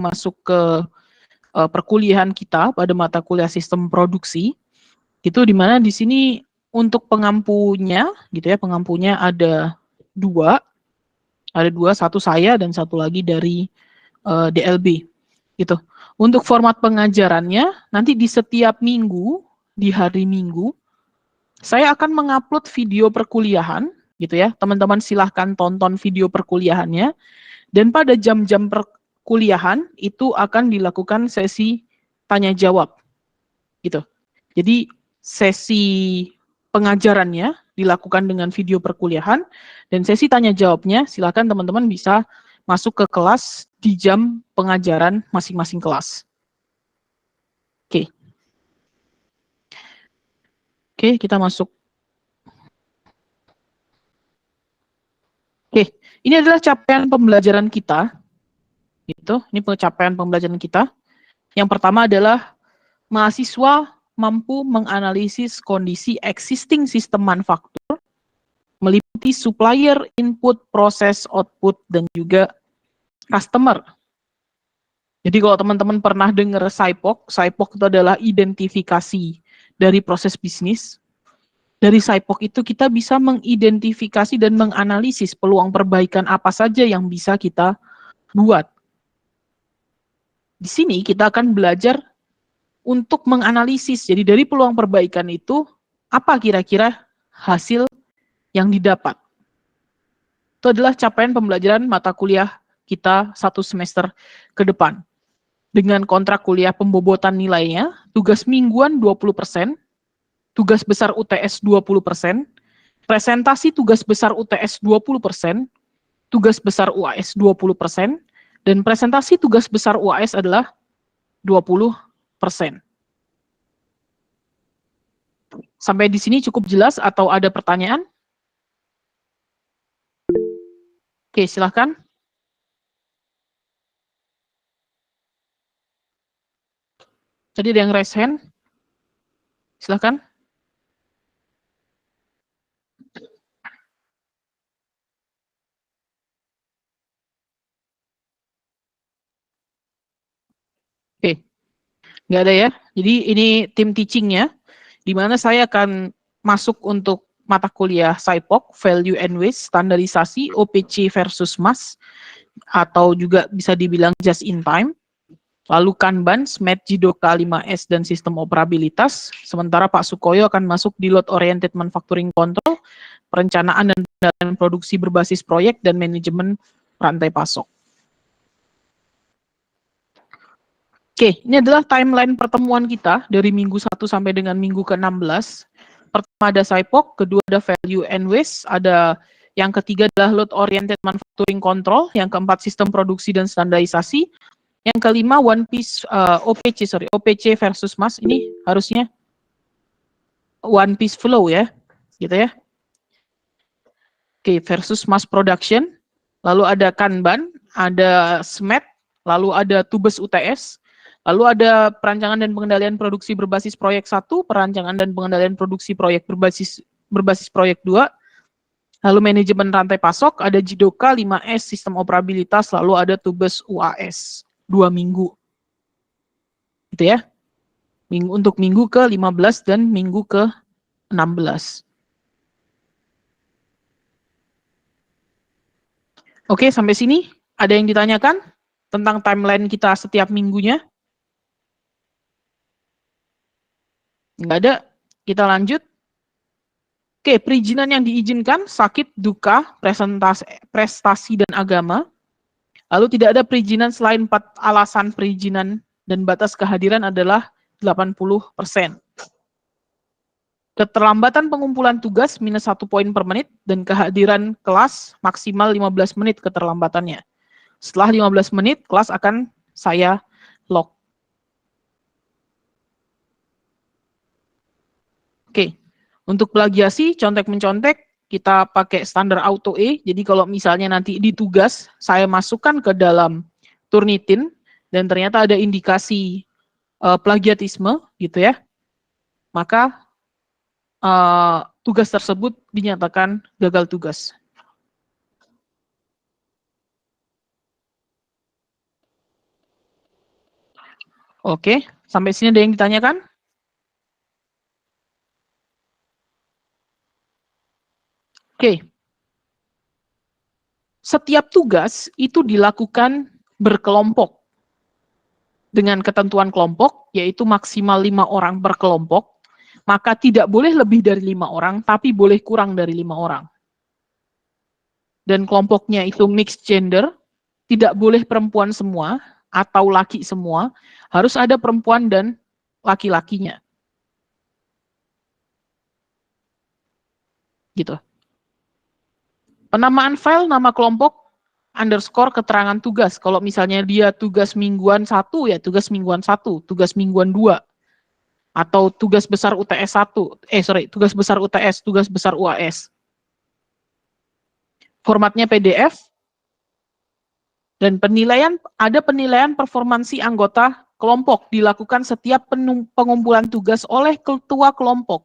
masuk ke perkuliahan kita pada mata kuliah sistem produksi, itu dimana di sini untuk pengampunya, gitu ya, pengampunya ada dua, satu saya dan satu lagi dari DLB, gitu. Untuk format pengajarannya, nanti di setiap minggu, di hari Minggu, saya akan mengupload video perkuliahan, gitu ya. Teman-teman silahkan tonton video perkuliahannya. Dan pada jam-jam perkuliahan itu akan dilakukan sesi tanya jawab, gitu. Jadi sesi pengajarannya dilakukan dengan video perkuliahan dan sesi tanya jawabnya silakan teman-teman bisa masuk ke kelas di jam pengajaran masing-masing kelas. Oke. Oke, kita masuk. Oke, ini adalah capaian pembelajaran kita. Gitu. Ini pencapaian pembelajaran kita. Yang pertama adalah mahasiswa mampu menganalisis kondisi existing sistem manufaktur, meliputi supplier, input, proses, output, dan juga customer. Jadi kalau teman-teman pernah dengar SIPOC, SIPOC itu adalah identifikasi dari proses bisnis. Dari SIPOC itu kita bisa mengidentifikasi dan menganalisis peluang perbaikan apa saja yang bisa kita buat. Di sini kita akan belajar untuk menganalisis. Jadi dari peluang perbaikan itu, apa kira-kira hasil yang didapat. Itu adalah capaian pembelajaran mata kuliah kita 1 semester ke depan. Dengan kontrak kuliah pembobotan nilainya, tugas mingguan 20%, tugas besar UTS 20%, presentasi tugas besar UTS 20%, tugas besar UAS 20%, dan presentasi tugas besar UAS adalah 20%. Sampai di sini cukup jelas atau ada pertanyaan? Oke, silahkan. Tadi ada yang raise hand. Silahkan. Oke, nggak ada ya. Jadi ini tim teachingnya, di mana saya akan masuk untuk mata kuliah SIPOC, Value and Waste, standarisasi, OPC versus MAS, atau juga bisa dibilang just in time. Lalu Kanban, SMAT, Jidoka 5S, dan sistem operabilitas. Sementara Pak Sukoyo akan masuk di Load Oriented Manufacturing Control, perencanaan dan produksi berbasis proyek, dan manajemen rantai pasok. Oke, ini adalah timeline pertemuan kita dari minggu 1 sampai dengan minggu ke-16. Pertama ada SIPOC, kedua ada Value and Waste, ada yang ketiga adalah Load Oriented Manufacturing Control, yang keempat sistem produksi dan standarisasi, yang kelima One Piece OPC versus MAS. Ini harusnya One Piece Flow ya, gitu ya. Oke, versus Mass Production, lalu ada Kanban, ada SMAT, lalu ada Tubes UTS, lalu ada perancangan dan pengendalian produksi berbasis proyek 1, perancangan dan pengendalian produksi proyek berbasis proyek 2, lalu manajemen rantai pasok, ada Jidoka 5S, sistem operabilitas, lalu ada Tubes UAS, 2 minggu. Gitu ya. Untuk minggu ke-15 dan minggu ke-16. Oke, sampai sini ada yang ditanyakan tentang timeline kita setiap minggunya? Nggak ada, kita lanjut. Oke, perizinan yang diizinkan, sakit, duka, prestasi, dan agama. Lalu tidak ada perizinan selain 4 alasan perizinan dan batas kehadiran adalah 80%. Keterlambatan pengumpulan tugas minus 1 poin per menit dan kehadiran kelas maksimal 15 menit keterlambatannya. Setelah 15 menit, kelas akan saya lock. Oke, untuk plagiasi, contek-mencontek, kita pakai standar auto E. Jadi kalau misalnya nanti di tugas, saya masukkan ke dalam Turnitin, dan ternyata ada indikasi plagiatisme, gitu ya, maka tugas tersebut dinyatakan gagal tugas. Oke, sampai sini ada yang ditanyakan? Oke. Setiap tugas itu dilakukan berkelompok dengan ketentuan kelompok, yaitu maksimal 5 orang per kelompok, maka tidak boleh lebih dari 5 orang, tapi boleh kurang dari 5 orang. Dan kelompoknya itu mixed gender, tidak boleh perempuan semua atau laki semua, harus ada perempuan dan laki-lakinya. Gitu. Penamaan file nama kelompok underscore keterangan tugas. Kalau misalnya dia tugas mingguan 1, ya tugas mingguan 1, tugas mingguan 2, atau tugas besar UTS 1, tugas besar UTS, tugas besar UAS. Formatnya PDF, dan ada penilaian performansi anggota kelompok dilakukan setiap pengumpulan tugas oleh ketua kelompok.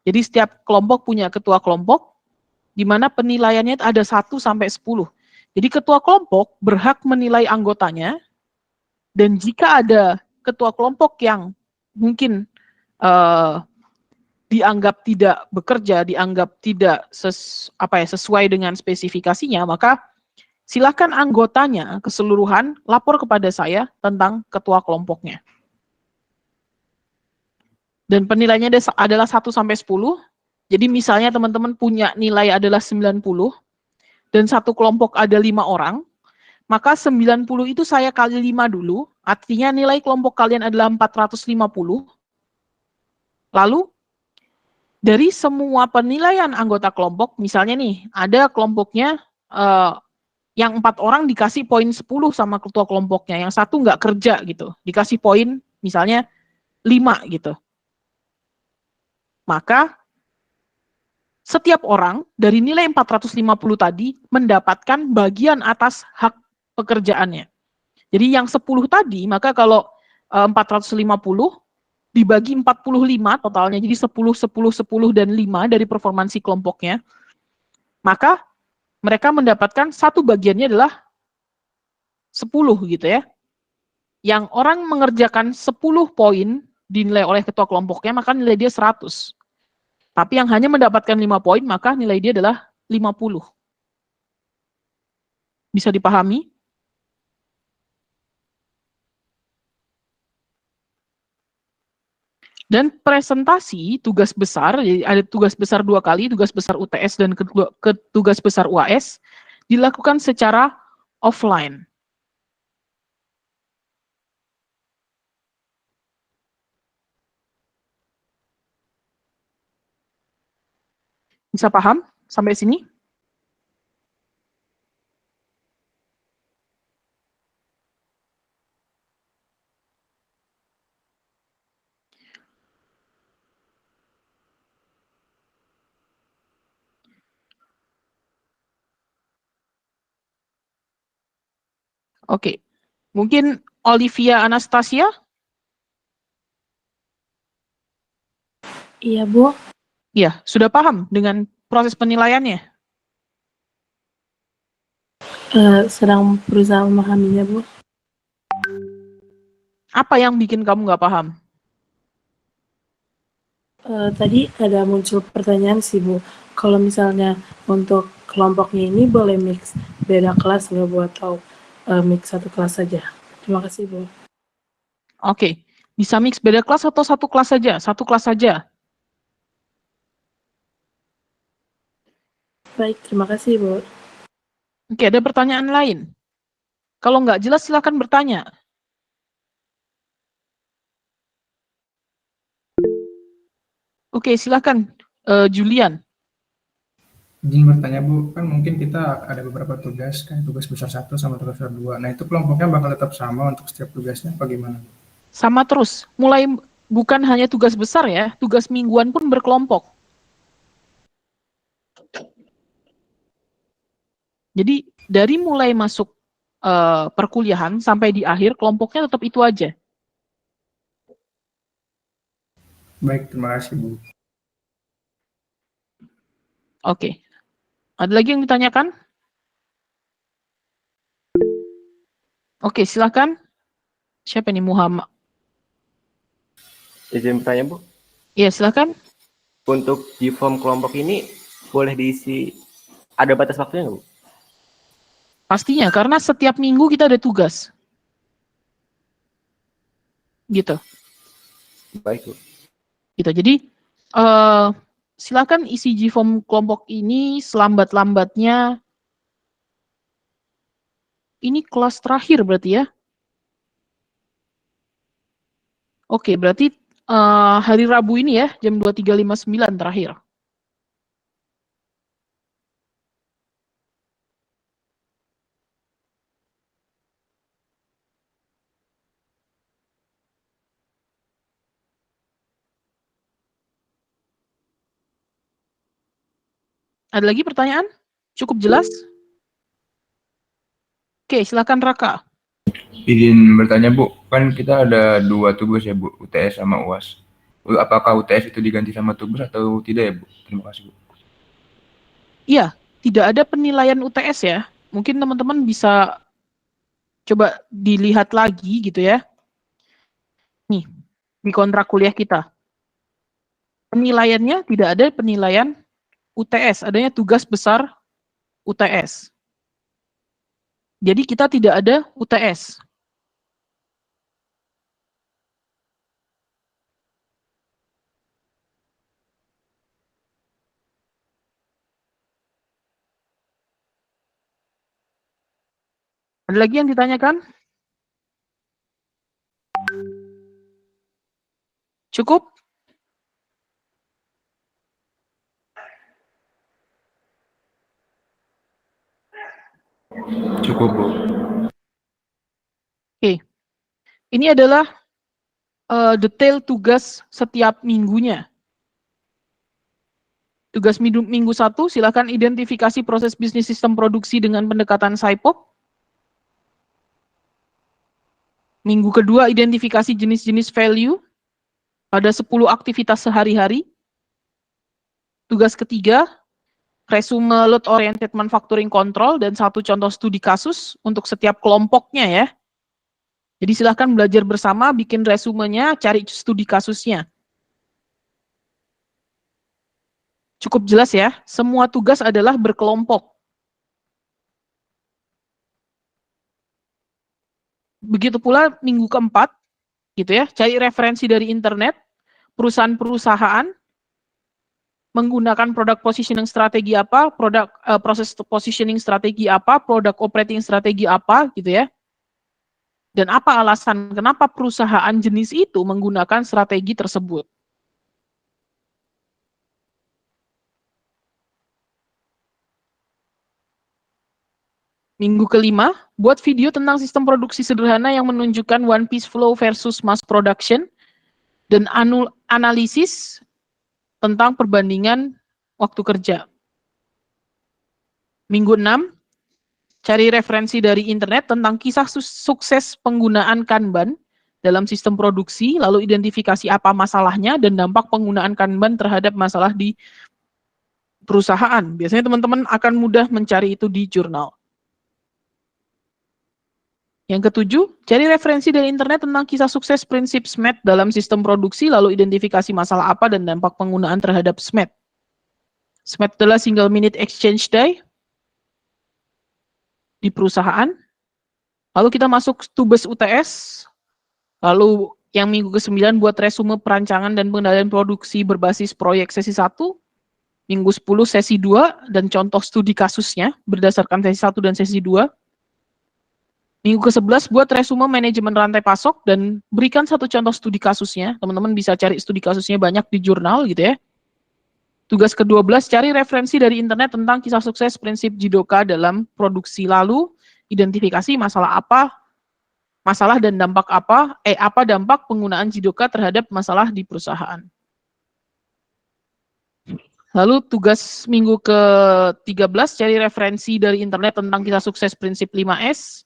Jadi setiap kelompok punya ketua kelompok, di mana penilaiannya ada 1 sampai 10. Jadi ketua kelompok berhak menilai anggotanya, dan jika ada ketua kelompok yang mungkin dianggap tidak bekerja, dianggap tidak sesuai dengan spesifikasinya, maka silakan anggotanya keseluruhan lapor kepada saya tentang ketua kelompoknya. Dan penilaiannya adalah 1 sampai 10. Jadi misalnya teman-teman punya nilai adalah 90, dan satu kelompok ada 5 orang, maka 90 itu saya kali 5 dulu, artinya nilai kelompok kalian adalah 450. Lalu, dari semua penilaian anggota kelompok, misalnya nih, ada kelompoknya yang 4 orang dikasih poin 10 sama ketua kelompoknya, yang satu nggak kerja gitu, dikasih poin misalnya 5 gitu. Maka, setiap orang dari nilai 450 tadi mendapatkan bagian atas hak pekerjaannya. Jadi yang 10 tadi, maka kalau 450 dibagi 45 totalnya, jadi 10, 10, 10, dan 5 dari performansi kelompoknya, maka mereka mendapatkan satu bagiannya adalah 10 gitu ya. Yang orang mengerjakan 10 poin dinilai oleh ketua kelompoknya, maka nilai dia 100. Tapi yang hanya mendapatkan 5 poin, maka nilai dia adalah 50. Bisa dipahami? Dan presentasi tugas besar, jadi ada tugas besar 2 kali, tugas besar UTS dan tugas besar UAS, dilakukan secara offline. Bisa paham sampai sini? Oke. Mungkin Olivia Anastasia? Iya, Bu. Ya, sudah paham dengan proses penilaiannya? Sedang berusaha memahaminya, Bu. Apa yang bikin kamu nggak paham? Tadi ada muncul pertanyaan sih, Bu. Kalau misalnya untuk kelompoknya ini boleh mix beda kelas nggak, Bu? Atau mix satu kelas saja? Terima kasih, Bu. Oke. Bisa mix beda kelas atau satu kelas saja? Satu kelas saja. Baik, terima kasih, Bu. Oke, ada pertanyaan lain? Kalau nggak jelas, silakan bertanya. Oke, silakan. Julian. Izin bertanya Bu, kan mungkin kita ada beberapa tugas, kan tugas besar 1 sama tugas besar 2. Nah itu kelompoknya bakal tetap sama untuk setiap tugasnya apa gimana? Sama terus. Mulai bukan hanya tugas besar ya, tugas mingguan pun berkelompok. Jadi dari mulai masuk perkuliahan sampai di akhir, kelompoknya tetap itu aja. Baik, terima kasih Bu. Oke. Ada lagi yang ditanyakan? Oke, silakan. Siapa ini? Muhammad. Izin bertanya, Bu. Ya, silakan. Untuk di form kelompok ini boleh diisi, ada batas waktunya nggak, Bu? Pastinya, karena setiap minggu kita ada tugas. Gitu. Baik, Bu. Gitu. Jadi, eh silakan isi G-form kelompok ini selambat-lambatnya. Ini kelas terakhir berarti ya? Oke, berarti hari Rabu ini ya, jam 23.59 terakhir. Ada lagi pertanyaan? Cukup jelas? Oke, silakan Raka. Izin bertanya Bu, kan kita ada 2 tugas ya Bu, UTS sama UAS. Apakah UTS itu diganti sama tugas atau tidak ya Bu? Terima kasih Bu. Iya, tidak ada penilaian UTS ya. Mungkin teman-teman bisa coba dilihat lagi gitu ya. Nih, di kontrak kuliah kita. Penilaiannya tidak ada penilaian UTS, adanya tugas besar UTS. Jadi kita tidak ada UTS. Ada lagi yang ditanyakan? Cukup? Cukup Bu. Oke. Ini adalah detail tugas setiap minggunya. Tugas minggu 1, silakan identifikasi proses bisnis sistem produksi dengan pendekatan SIPOP. Minggu kedua, identifikasi jenis-jenis value pada 10 aktivitas sehari-hari. Tugas ketiga, resume load oriented manufacturing control dan 1 contoh studi kasus untuk setiap kelompoknya ya. Jadi silahkan belajar bersama, bikin resumenya, cari studi kasusnya. Cukup jelas ya, semua tugas adalah berkelompok. Begitu pula minggu keempat, gitu ya, cari referensi dari internet, perusahaan-perusahaan, menggunakan produk positioning strategi apa, proses positioning strategi apa, produk operating strategi apa, gitu ya. Dan apa alasan kenapa perusahaan jenis itu menggunakan strategi tersebut. Minggu kelima, buat video tentang sistem produksi sederhana yang menunjukkan one piece flow versus mass production, dan analisis tentang perbandingan waktu kerja. Minggu 6, cari referensi dari internet tentang kisah sukses penggunaan Kanban dalam sistem produksi, lalu identifikasi apa masalahnya dan dampak penggunaan Kanban terhadap masalah di perusahaan. Biasanya teman-teman akan mudah mencari itu di jurnal. Yang ketujuh, cari referensi dari internet tentang kisah sukses prinsip SMART dalam sistem produksi, lalu identifikasi masalah apa dan dampak penggunaan terhadap SMART. SMART adalah single minute exchange day di perusahaan. Lalu kita masuk tugas UTS. Lalu yang minggu ke-9 buat resume perancangan dan pengendalian produksi berbasis proyek sesi 1. Minggu 10 sesi 2 dan contoh studi kasusnya berdasarkan sesi 1 dan sesi 2. Minggu ke-11 buat resume manajemen rantai pasok dan berikan 1 contoh studi kasusnya. Teman-teman bisa cari studi kasusnya banyak di jurnal gitu ya. Tugas ke-12 cari referensi dari internet tentang kisah sukses prinsip Jidoka dalam produksi, lalu identifikasi masalah dan dampak apa dampak penggunaan Jidoka terhadap masalah di perusahaan. Lalu tugas minggu ke-13 cari referensi dari internet tentang kisah sukses prinsip 5S.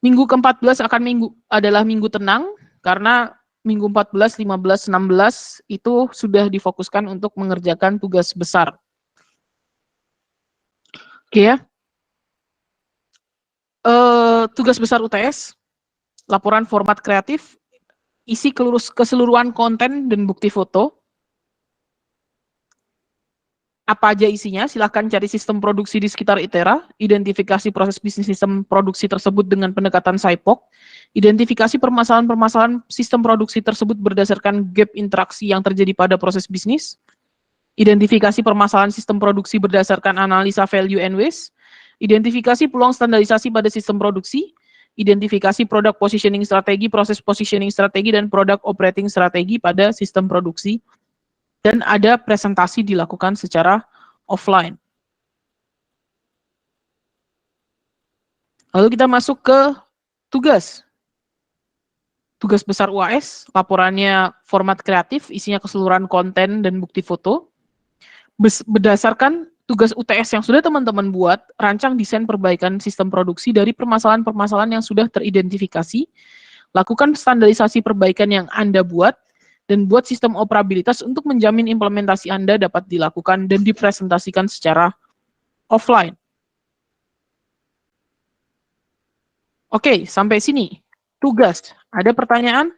Minggu ke-14 adalah minggu tenang, karena minggu 14, 15, 16 itu sudah difokuskan untuk mengerjakan tugas besar. Oke ya. Tugas besar UTS, laporan format kreatif, isi keseluruhan konten dan bukti foto. Apa aja isinya? Silahkan cari sistem produksi di sekitar ITERA, identifikasi proses bisnis sistem produksi tersebut dengan pendekatan SIPOC, identifikasi permasalahan-permasalahan sistem produksi tersebut berdasarkan gap interaksi yang terjadi pada proses bisnis, identifikasi permasalahan sistem produksi berdasarkan analisa value and waste, identifikasi peluang standarisasi pada sistem produksi, identifikasi product positioning strategi, proses positioning strategi, dan product operating strategi pada sistem produksi, dan ada presentasi dilakukan secara offline. Lalu kita masuk ke tugas. Tugas besar UAS, laporannya format kreatif, isinya keseluruhan konten dan bukti foto. Berdasarkan tugas UTS yang sudah teman-teman buat, rancang desain perbaikan sistem produksi dari permasalahan-permasalahan yang sudah teridentifikasi, lakukan standarisasi perbaikan yang Anda buat, dan buat sistem operabilitas untuk menjamin implementasi Anda dapat dilakukan dan dipresentasikan secara offline. Oke, sampai sini. Tugas. Ada pertanyaan?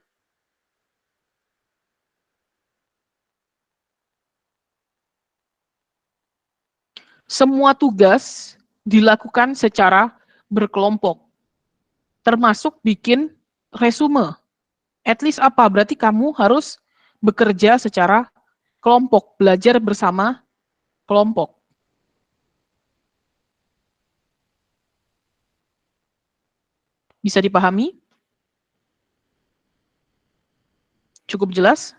Semua tugas dilakukan secara berkelompok, termasuk bikin resume. At least apa? Berarti kamu harus bekerja secara kelompok, belajar bersama kelompok. Bisa dipahami? Cukup jelas?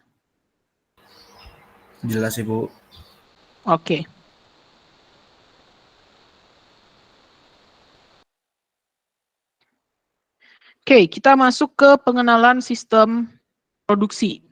Jelas, Ibu. Oke. Oke, kita masuk ke pengenalan sistem produksi.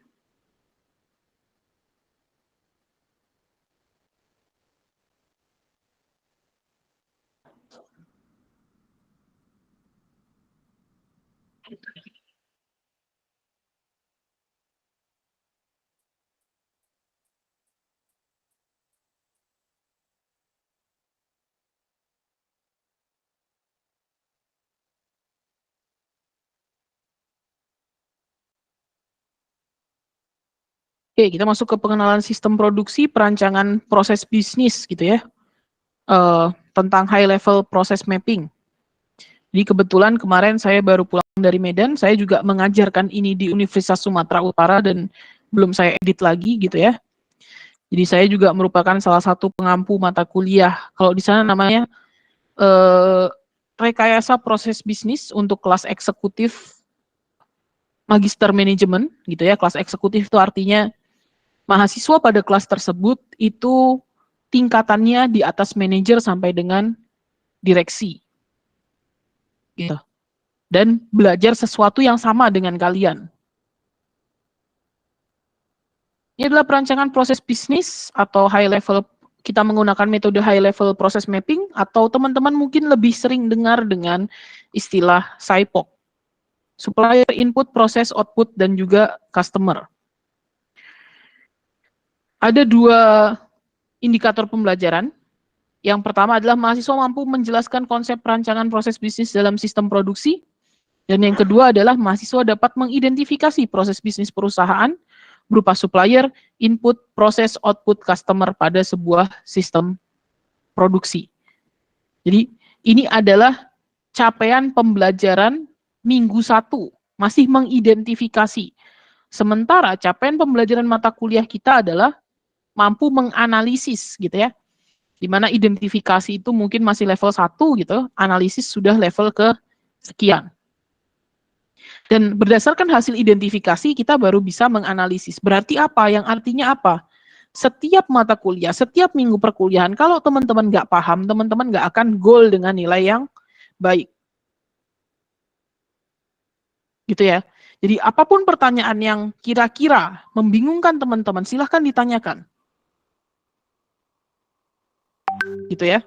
Oke, kita masuk ke pengenalan sistem produksi, perancangan proses bisnis gitu ya. Tentang high level process mapping. Jadi kebetulan kemarin saya baru pulang dari Medan, saya juga mengajarkan ini di Universitas Sumatera Utara dan belum saya edit lagi gitu ya. Jadi saya juga merupakan salah satu pengampu mata kuliah. Kalau di sana namanya rekayasa proses bisnis untuk kelas eksekutif magister manajemen gitu ya. Kelas eksekutif itu artinya mahasiswa pada kelas tersebut itu tingkatannya di atas manajer sampai dengan direksi. Gitu. Dan belajar sesuatu yang sama dengan kalian. Ini adalah perancangan proses bisnis atau high level, kita menggunakan metode high level process mapping, atau teman-teman mungkin lebih sering dengar dengan istilah SIPOC. Supplier input, proses output, dan juga customer. Ada dua indikator pembelajaran. Yang pertama adalah mahasiswa mampu menjelaskan konsep perancangan proses bisnis dalam sistem produksi. Dan yang kedua adalah mahasiswa dapat mengidentifikasi proses bisnis perusahaan berupa supplier, input, proses, output, customer pada sebuah sistem produksi. Jadi ini adalah capaian pembelajaran minggu 1, masih mengidentifikasi. Sementara capaian pembelajaran mata kuliah kita adalah mampu menganalisis gitu ya. Di mana identifikasi itu mungkin masih level 1 gitu, analisis sudah level ke sekian. Dan berdasarkan hasil identifikasi kita baru bisa menganalisis. Berarti apa? Yang artinya apa? Setiap mata kuliah, setiap minggu perkuliahan, kalau teman-teman nggak paham, teman-teman nggak akan goal dengan nilai yang baik. Gitu ya. Jadi apapun pertanyaan yang kira-kira membingungkan teman-teman, silahkan ditanyakan. Gitu ya.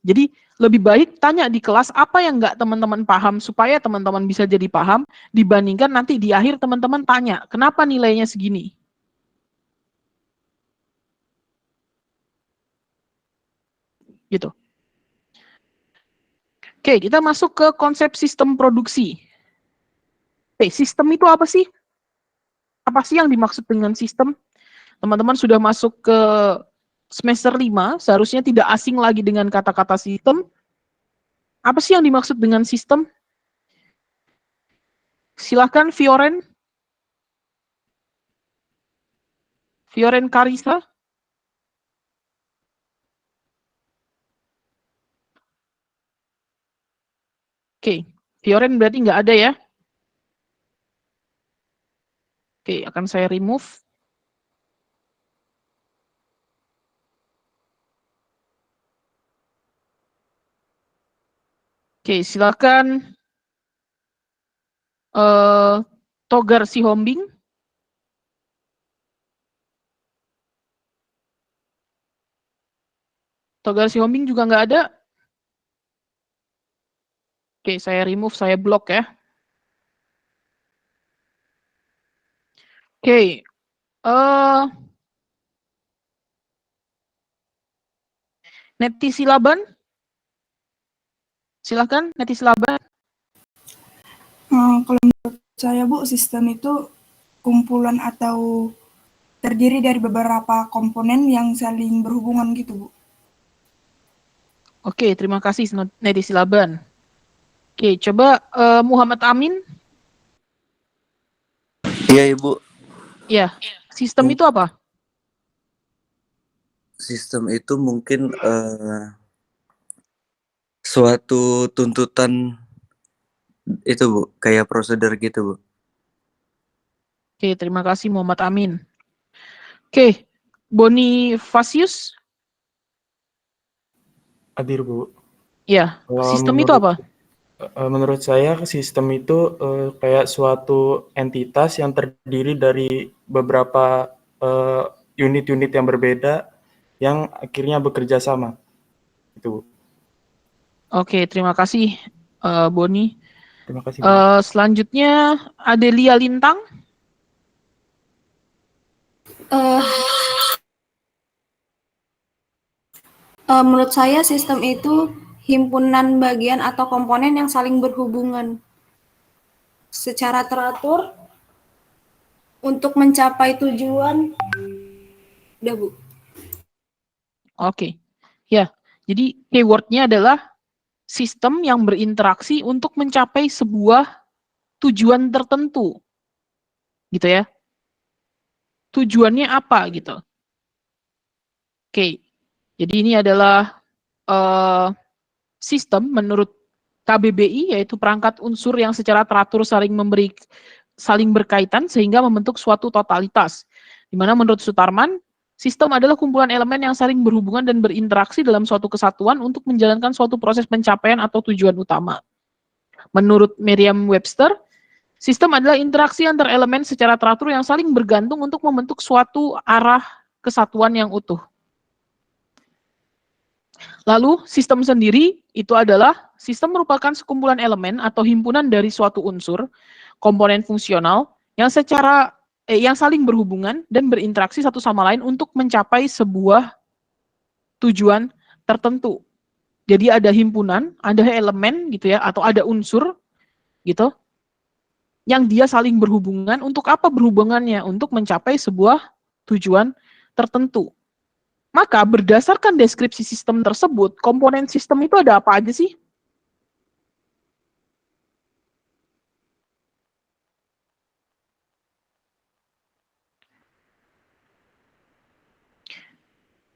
Jadi lebih baik tanya di kelas apa yang nggak teman-teman paham supaya teman-teman bisa jadi paham, dibandingkan nanti di akhir teman-teman tanya, kenapa nilainya segini? Gitu. Oke, kita masuk ke konsep sistem produksi. Oke, sistem itu apa sih? Apa sih yang dimaksud dengan sistem? Teman-teman sudah masuk ke semester 5, seharusnya tidak asing lagi dengan kata-kata sistem. Apa sih yang dimaksud dengan sistem? Silakan Fioren. Fioren Karisa. Oke, Fioren berarti nggak ada ya? Oke, akan saya remove. Oke, silakan Togar Sihombing. Togar Sihombing juga nggak ada. Oke, saya remove, saya block ya. Oke, Neti Silaban. Silakan, Neti Silaban. Kalau menurut saya Bu, sistem itu kumpulan atau terdiri dari beberapa komponen yang saling berhubungan gitu Bu. Oke, terima kasih Neti Silaban. Oke, coba Muhammad Amin. Iya Ibu, Ya, sistem itu apa? sistem itu mungkin suatu tuntutan itu Bu, kayak prosedur gitu Bu. Oke, terima kasih Muhammad Amin. Oke, Bonifasius. Hadir, Bu. Ya, sistem itu apa? Menurut saya sistem itu kayak suatu entitas yang terdiri dari beberapa unit-unit yang berbeda yang akhirnya bekerja sama. Itu, Bu. Oke, terima kasih Boni. Terima kasih, Bu. Selanjutnya Adelia Lintang. Menurut saya sistem itu himpunan bagian atau komponen yang saling berhubungan secara teratur untuk mencapai tujuan. Udah, Bu. Oke, ya. Jadi keywordnya adalah sistem yang berinteraksi untuk mencapai sebuah tujuan tertentu, gitu ya. Tujuannya apa gitu? Oke, jadi ini adalah sistem menurut KBBI, yaitu perangkat unsur yang secara teratur saling berkaitan sehingga membentuk suatu totalitas. Di mana menurut Sutarman, sistem adalah kumpulan elemen yang saling berhubungan dan berinteraksi dalam suatu kesatuan untuk menjalankan suatu proses pencapaian atau tujuan utama. Menurut Merriam-Webster, sistem adalah interaksi antar elemen secara teratur yang saling bergantung untuk membentuk suatu arah kesatuan yang utuh. Lalu, sistem sendiri itu adalah sistem merupakan sekumpulan elemen atau himpunan dari suatu unsur, komponen fungsional yang yang saling berhubungan dan berinteraksi satu sama lain untuk mencapai sebuah tujuan tertentu. Jadi ada himpunan, ada elemen gitu ya, atau ada unsur gitu, yang dia saling berhubungan. Untuk apa berhubungannya? Untuk mencapai sebuah tujuan tertentu. Maka berdasarkan deskripsi sistem tersebut, komponen sistem itu ada apa aja sih?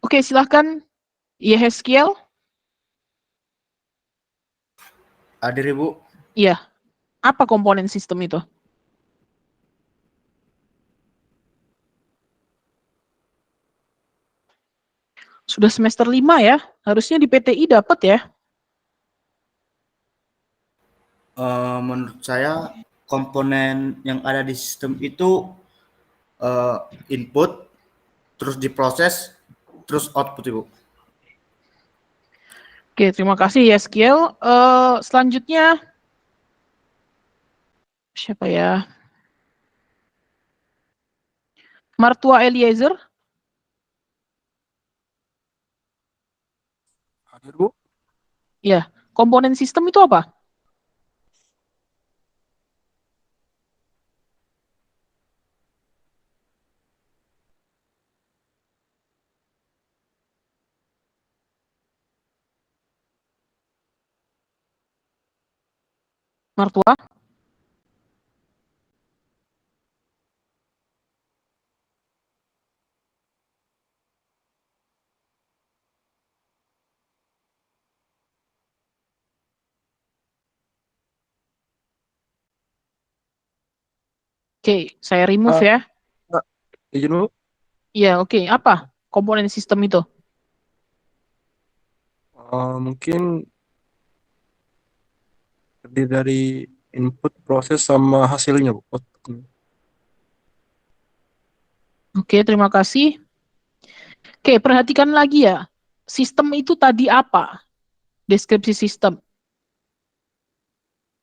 Oke, silahkan Yehezkiel. Hadir Ibu. Iya. Apa komponen sistem itu? Sudah semester 5 ya. Harusnya di PTI dapat ya. Menurut saya komponen yang ada di sistem itu input, terus diproses, terus output Ibu. Oke, terima kasih Yehezkiel. Selanjutnya siapa ya? Martua Eliezer. Hadir, Bu. Ya, komponen sistem itu apa? Martua? Oke, saya remove ya. Izin Bu. Iya, oke. Apa komponen sistem itu? Mungkin terdiri dari input, proses, sama hasilnya Bu. Oke, terima kasih. Oke, perhatikan lagi ya. Sistem itu tadi apa? Deskripsi sistem.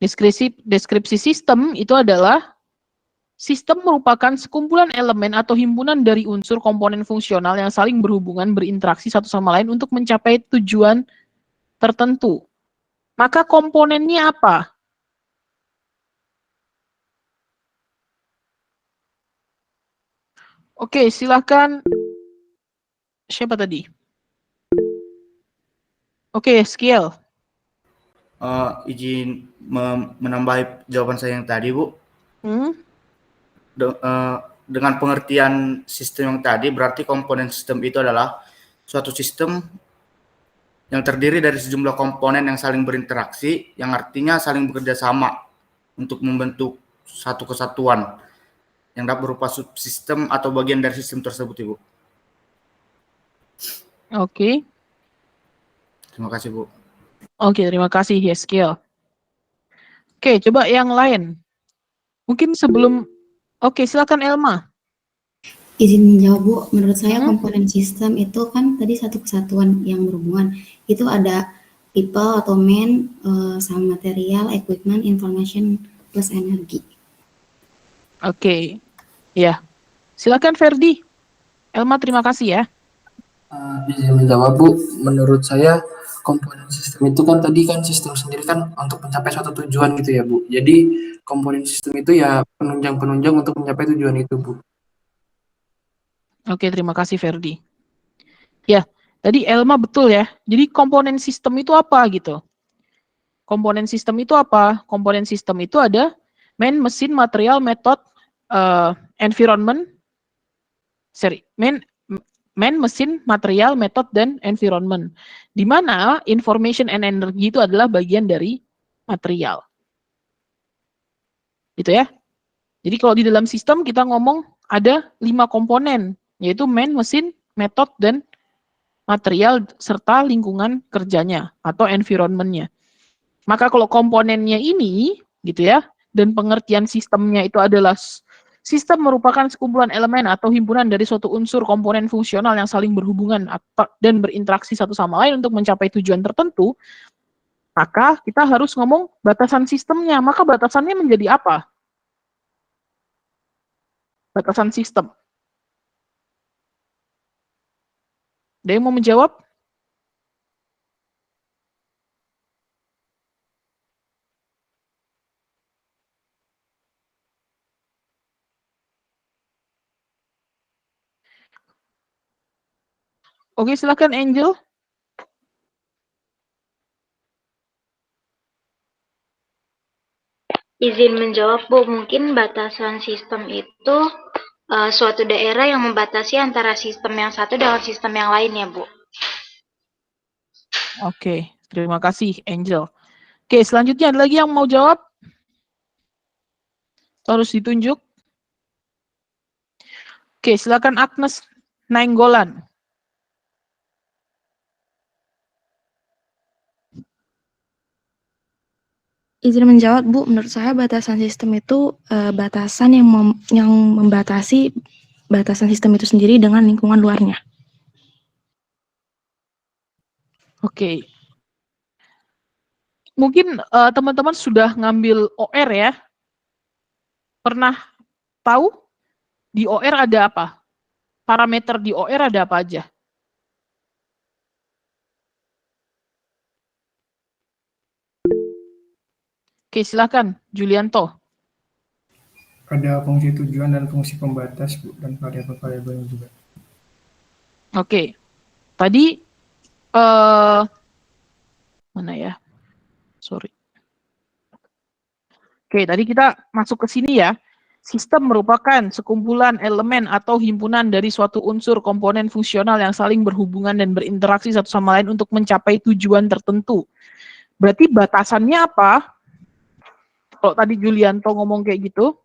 Deskripsi sistem itu adalah sistem merupakan sekumpulan elemen atau himpunan dari unsur komponen fungsional yang saling berhubungan berinteraksi satu sama lain untuk mencapai tujuan tertentu. Maka komponennya apa? Oke, silakan. Siapa tadi? Oke, skill. Izin menambah jawaban saya yang tadi, Bu. Dengan pengertian sistem yang tadi, berarti komponen sistem itu adalah suatu sistem yang terdiri dari sejumlah komponen yang saling berinteraksi, yang artinya saling bekerja sama untuk membentuk satu kesatuan yang dapat berupa subsistem atau bagian dari sistem tersebut, Ibu. Oke. Terima kasih, Bu. Oke, terima kasih ya skill. Oke, coba yang lain. Mungkin sebelum... Oke, silakan Elma. Izin menjawab Bu, menurut saya komponen sistem itu kan tadi satu kesatuan yang berhubungan. Itu ada people atau man, sama material, equipment, information, plus energi. Oke, ya. Silakan Ferdi. Elma, terima kasih ya. Izin menjawab Bu, menurut saya komponen sistem itu kan tadi kan sistem sendiri kan untuk mencapai suatu tujuan gitu ya Bu. Jadi komponen sistem itu ya penunjang-penunjang untuk mencapai tujuan itu Bu. Oke, terima kasih Ferdi. Ya, tadi Elma betul ya. Jadi komponen sistem itu apa gitu? Komponen sistem itu apa? Komponen sistem itu ada man, mesin, material, method, environment. Man, mesin, material, method, dan environment. Di mana information and energy itu adalah bagian dari material. Gitu ya. Jadi kalau di dalam sistem kita ngomong ada 5 komponen, yaitu man, mesin, method, dan material, serta lingkungan kerjanya atau environment-nya. Maka kalau komponennya ini, gitu ya, dan pengertian sistemnya itu adalah sistem merupakan sekumpulan elemen atau himpunan dari suatu unsur komponen fungsional yang saling berhubungan dan berinteraksi satu sama lain untuk mencapai tujuan tertentu, maka kita harus ngomong batasan sistemnya. Maka batasannya menjadi apa? Batasan sistem. Ada yang mau menjawab? Oke, silakan Angel. Izin menjawab, Bu. Mungkin batasan sistem itu suatu daerah yang membatasi antara sistem yang satu dengan sistem yang lainnya, Bu. Oke, terima kasih Angel. Oke, selanjutnya ada lagi yang mau jawab? Harus ditunjuk. Oke, silakan Agnes Nainggolan. Izin menjawab, Bu. Menurut saya batasan sistem itu batasan yang membatasi batasan sistem itu sendiri dengan lingkungan luarnya. Oke. Mungkin teman-teman sudah ngambil OR ya. Pernah tahu di OR ada apa? Parameter di OR ada apa aja? Oke, silakan Julianto. Ada fungsi tujuan dan fungsi pembatas, Bu, dan variabel-variabelnya juga. Oke. Tadi mana ya? Sorry. Oke, tadi kita masuk ke sini ya. Sistem merupakan sekumpulan elemen atau himpunan dari suatu unsur komponen fungsional yang saling berhubungan dan berinteraksi satu sama lain untuk mencapai tujuan tertentu. Berarti batasannya apa? Kalau tadi Julianto ngomong kayak gitu,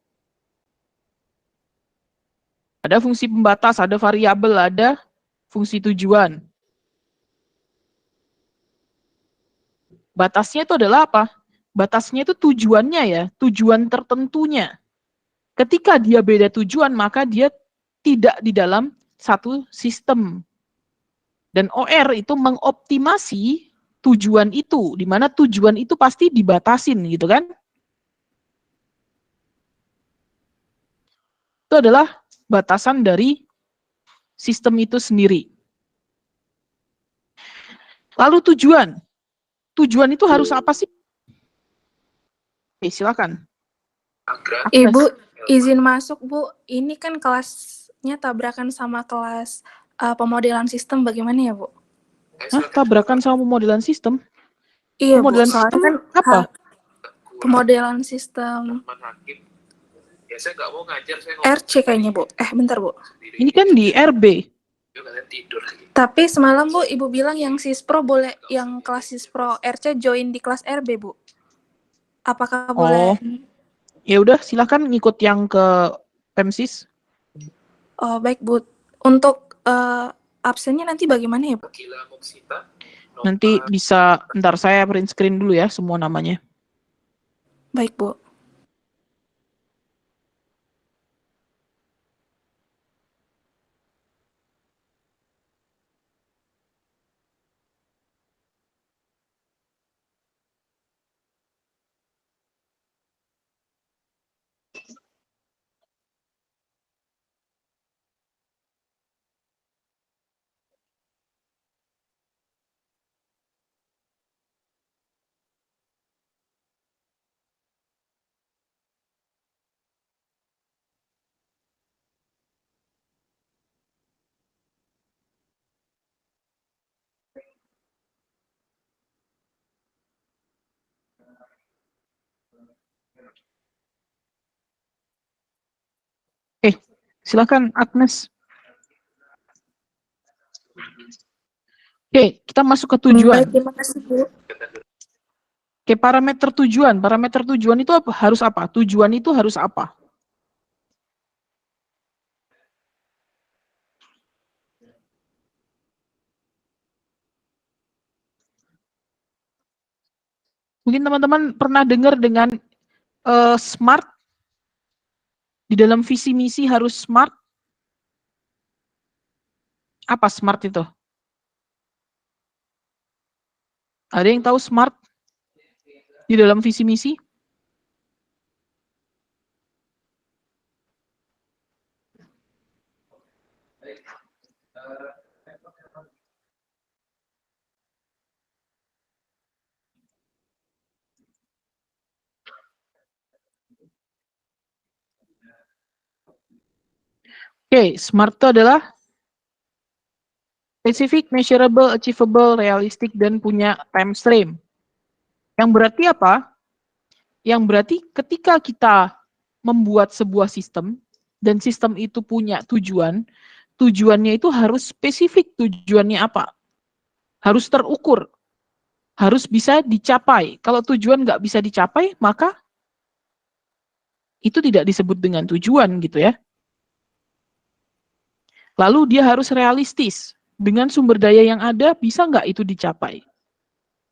ada fungsi pembatas, ada variabel, ada fungsi tujuan. Batasnya itu adalah apa? Batasnya itu tujuannya ya, tujuan tertentunya. Ketika dia beda tujuan, maka dia tidak di dalam satu sistem. Dan OR itu mengoptimasi tujuan itu, di mana tujuan itu pasti dibatasin, gitu kan? Itu adalah batasan dari sistem itu sendiri. Lalu tujuan. Tujuan itu harus apa sih? Oke, silakan. Ibu, izin masuk, Bu. Ini kan kelasnya tabrakan sama kelas pemodelan sistem, bagaimana ya, Bu? Hah, tabrakan sama pemodelan sistem? Iya, Bu. Pemodelan Soalnya sistem kan apa? pemodelan sistem RC kayaknya, Bu. Bentar, Bu. Ini kan di RB. Tapi semalam, Bu, Ibu bilang yang Sispro boleh, yang kelas Sispro RC join di kelas RB, Bu. Apakah boleh? Ya udah, silakan ngikut yang ke PEMSIS. Oh, baik, Bu. Untuk absennya nanti bagaimana ya, Bu? Nanti bisa, ntar saya print screen dulu ya semua namanya. Baik, Bu. Silakan Agnes. Oke, kita masuk ke tujuan. Terima kasih, Bu. Oke, parameter tujuan. Parameter tujuan itu harus apa? Tujuan itu harus apa? Mungkin teman-teman pernah dengar dengan SMART. Di dalam visi misi harus SMART. Apa SMART itu? Ada yang tahu SMART di dalam visi misi? Oke, SMART itu adalah specific, measurable, achievable, realistic, dan punya time frame. Yang berarti apa? Yang berarti ketika kita membuat sebuah sistem, dan sistem itu punya tujuan, tujuannya itu harus spesifik tujuannya apa. Harus terukur. Harus bisa dicapai. Kalau tujuan nggak bisa dicapai, maka itu tidak disebut dengan tujuan gitu ya. Lalu dia harus realistis. Dengan sumber daya yang ada, bisa nggak itu dicapai?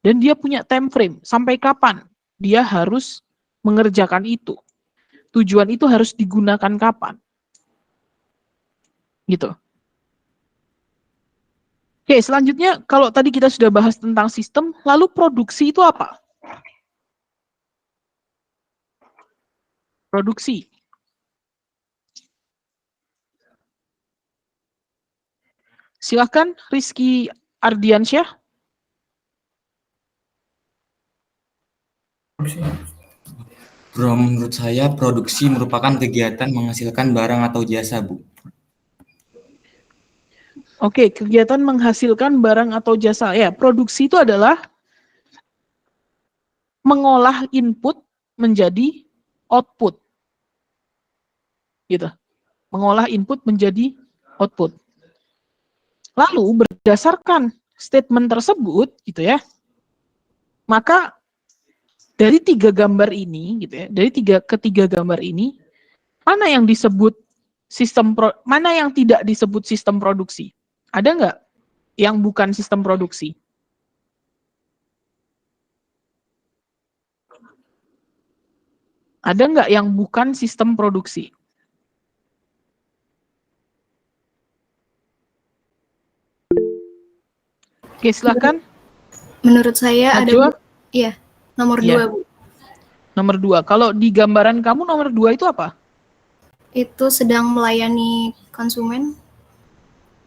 Dan dia punya time frame. Sampai kapan dia harus mengerjakan itu? Tujuan itu harus digunakan kapan? Gitu. Oke, selanjutnya kalau tadi kita sudah bahas tentang sistem, lalu produksi itu apa? Produksi. Silakan Rizky Ardiansyah. Bro, menurut saya produksi merupakan kegiatan menghasilkan barang atau jasa, Bu. Oke, kegiatan menghasilkan barang atau jasa. Ya, produksi itu adalah mengolah input menjadi output. Gitu. Mengolah input menjadi output. Lalu berdasarkan statement tersebut gitu ya, maka dari tiga gambar ini gitu ya, dari ketiga gambar ini, mana yang disebut mana yang tidak disebut sistem produksi? Ada nggak yang bukan sistem produksi? Ada nggak yang bukan sistem produksi? Oke, silakan. Menurut saya Najwa? ada, iya, nomor Iya. 2, Bu. Nomor 2. Kalau di gambaran kamu nomor 2 itu apa? Itu sedang melayani konsumen,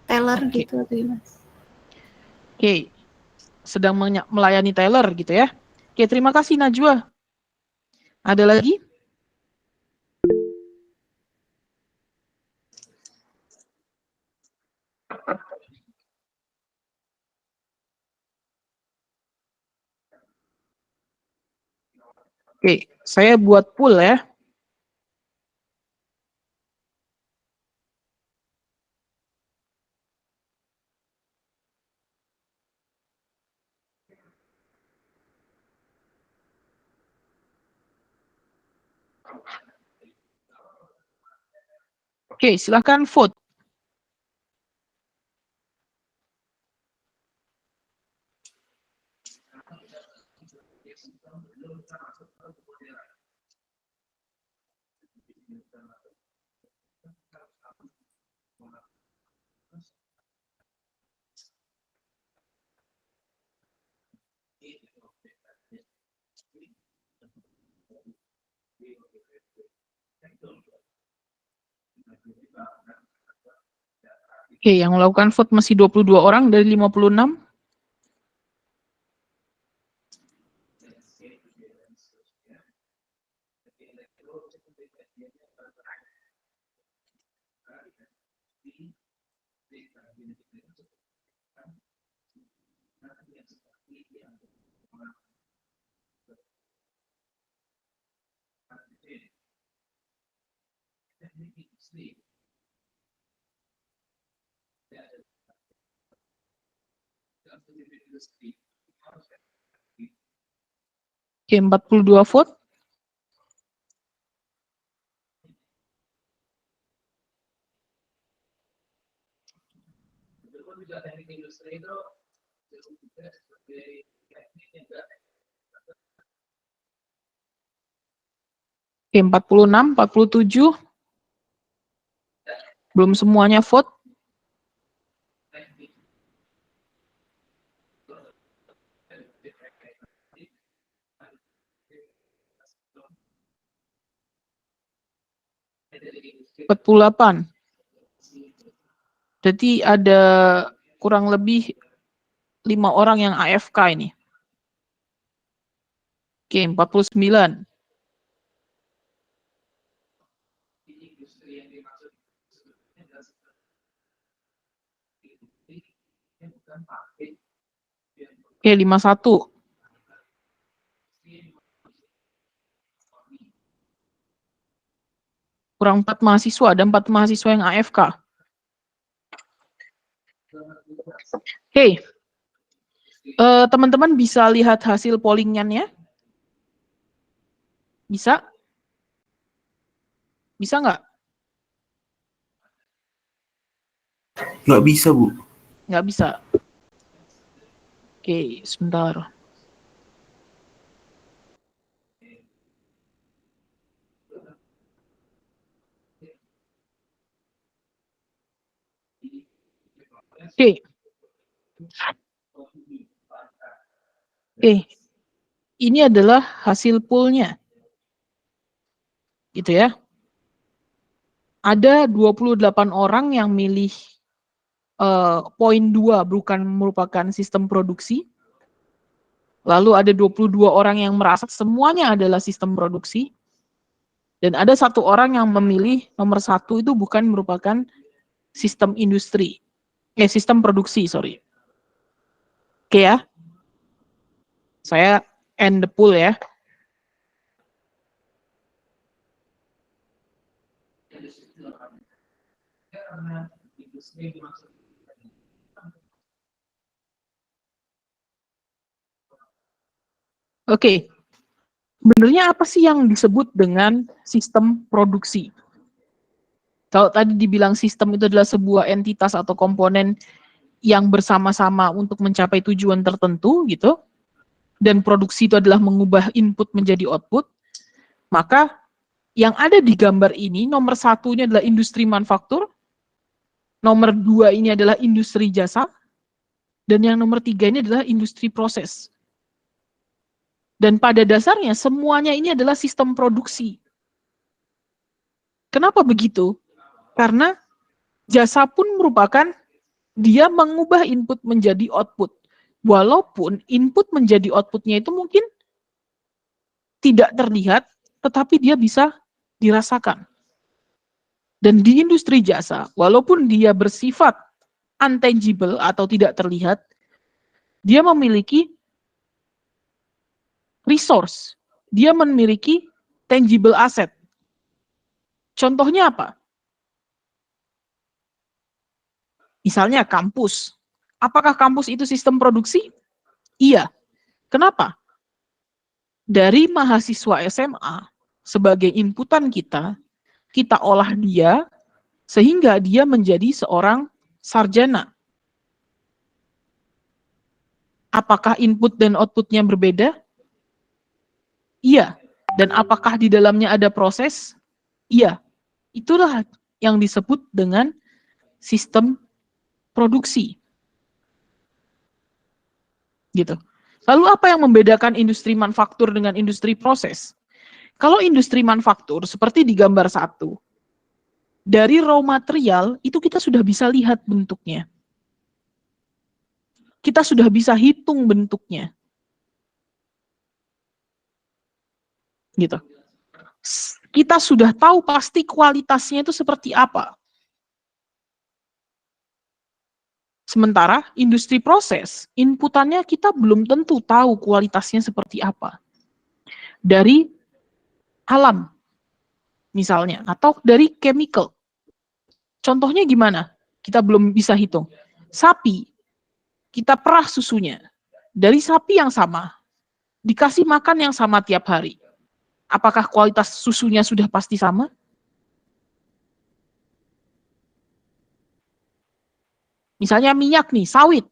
teller gitu atau gimana? Oke. Sedang melayani teller gitu ya. Oke, terima kasih Najwa. Ada lagi? Oke, saya buat poll ya. Oke, silahkan vote. Oke, yang melakukan vote masih 22 orang dari 56. Oke, 42 vote. Oke, 46, 47. Belum semuanya vote. Empat 48. Jadi ada kurang lebih 5 orang yang AFK ini. Oke, 49. Oke, 51. Kurang 4 mahasiswa, ada 4 mahasiswa yang AFK. Oke. Teman-teman bisa lihat hasil pollingnya? Bisa? Bisa nggak? Nggak bisa, Bu. Nggak bisa. Oke, sebentar. Oke. Oke. Ini adalah hasil poolnya. Gitu ya. Ada 28 orang yang milih poin 2 bukan merupakan sistem produksi. Lalu ada 22 orang yang merasa semuanya adalah sistem produksi. Dan ada 1 orang yang memilih nomor 1 itu bukan merupakan sistem industri. Sistem produksi, sorry. Oke ya. Saya end the poll ya. Oke, sebenarnya apa sih yang disebut dengan sistem produksi? Kalau tadi dibilang sistem itu adalah sebuah entitas atau komponen yang bersama-sama untuk mencapai tujuan tertentu gitu, dan produksi itu adalah mengubah input menjadi output, maka yang ada di gambar ini, nomor 1 ini adalah industri manufaktur, nomor 2 ini adalah industri jasa, dan yang nomor 3 ini adalah industri proses. Dan pada dasarnya semuanya ini adalah sistem produksi. Kenapa begitu? Karena jasa pun merupakan dia mengubah input menjadi output. Walaupun input menjadi outputnya itu mungkin tidak terlihat, tetapi dia bisa dirasakan. Dan di industri jasa, walaupun dia bersifat untangible atau tidak terlihat, dia memiliki resource, dia memiliki tangible asset. Contohnya apa? Misalnya kampus. Apakah kampus itu sistem produksi? Iya. Kenapa? Dari mahasiswa SMA, sebagai inputan kita olah dia, sehingga dia menjadi seorang sarjana. Apakah input dan outputnya berbeda? Iya. Dan apakah di dalamnya ada proses? Iya. Itulah yang disebut dengan sistem produksi. Gitu. Lalu apa yang membedakan industri manufaktur dengan industri proses? Kalau industri manufaktur, seperti di gambar 1, dari raw material, itu kita sudah bisa lihat bentuknya. Kita sudah bisa hitung bentuknya. Gitu. Kita sudah tahu pasti kualitasnya itu seperti apa. Sementara industri proses, inputannya kita belum tentu tahu kualitasnya seperti apa. Dari alam, misalnya, atau dari chemical. Contohnya gimana? Kita belum bisa hitung. Sapi, kita perah susunya. Dari sapi yang sama, dikasih makan yang sama tiap hari. Apakah kualitas susunya sudah pasti sama? Misalnya minyak nih, sawit,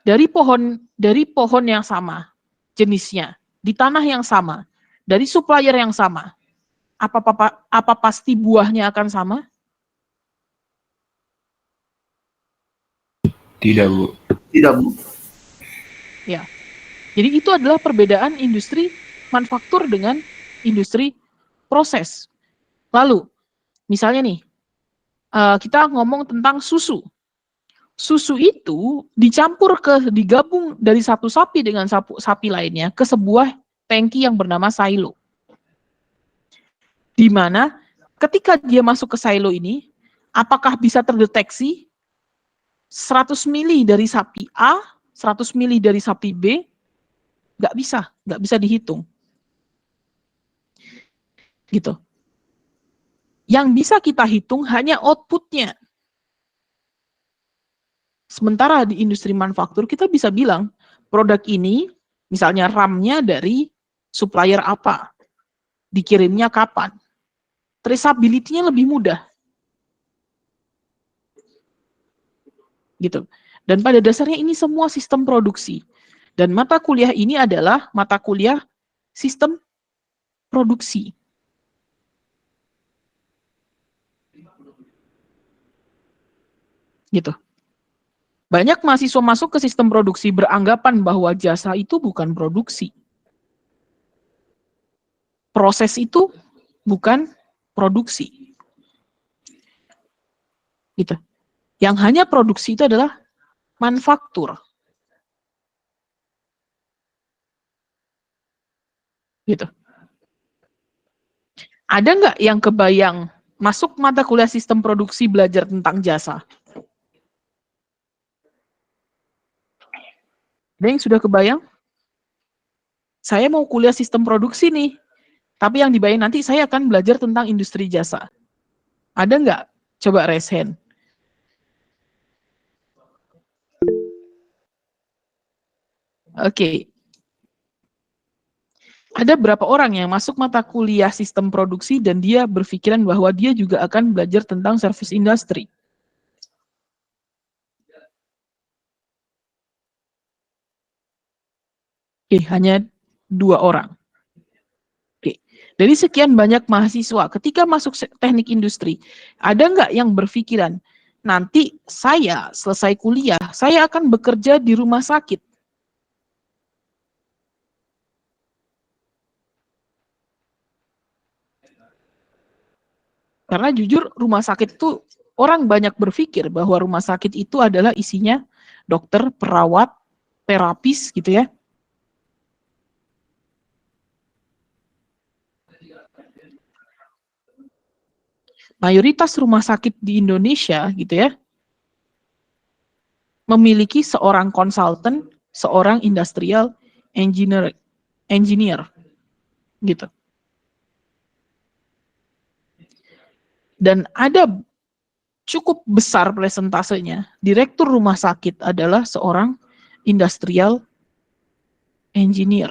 dari pohon yang sama jenisnya, di tanah yang sama, dari supplier yang sama, apa pasti buahnya akan sama? Tidak, Bu. Tidak, Bu. Ya. Jadi itu adalah perbedaan industri manufaktur dengan industri proses. Lalu, misalnya nih, kita ngomong tentang susu. Susu itu digabung dari satu sapi dengan sapi lainnya ke sebuah tangki yang bernama silo. Di mana ketika dia masuk ke silo ini, apakah bisa terdeteksi 100 mili dari sapi A, 100 mili dari sapi B? Nggak bisa dihitung. Gitu. Yang bisa kita hitung hanya outputnya. Sementara di industri manufaktur kita bisa bilang produk ini misalnya RAM-nya dari supplier apa, dikirimnya kapan, traceability-nya lebih mudah, gitu. Dan pada dasarnya ini semua sistem produksi. Dan mata kuliah ini adalah mata kuliah sistem produksi. Gitu. Banyak mahasiswa masuk ke sistem produksi beranggapan bahwa jasa itu bukan produksi. Proses itu bukan produksi. Gitu. Yang hanya produksi itu adalah manufaktur. Gitu. Ada nggak yang kebayang masuk mata kuliah sistem produksi belajar tentang jasa? Ada yang sudah kebayang? Saya mau kuliah sistem produksi nih, tapi yang dibayang nanti saya akan belajar tentang industri jasa. Ada nggak? Coba raise hand. Oke. Ada berapa orang yang masuk mata kuliah sistem produksi dan dia berpikiran bahwa dia juga akan belajar tentang service industry? Oke, hanya 2 orang. Oke, dari sekian banyak mahasiswa, ketika masuk teknik industri, ada nggak yang berpikiran, nanti saya selesai kuliah, saya akan bekerja di rumah sakit? Karena jujur rumah sakit itu orang banyak berpikir bahwa rumah sakit itu adalah isinya dokter, perawat, terapis gitu ya. Mayoritas rumah sakit di Indonesia gitu ya memiliki seorang konsultan, seorang industrial engineer gitu. Dan ada cukup besar presentasenya, direktur rumah sakit adalah seorang industrial engineer.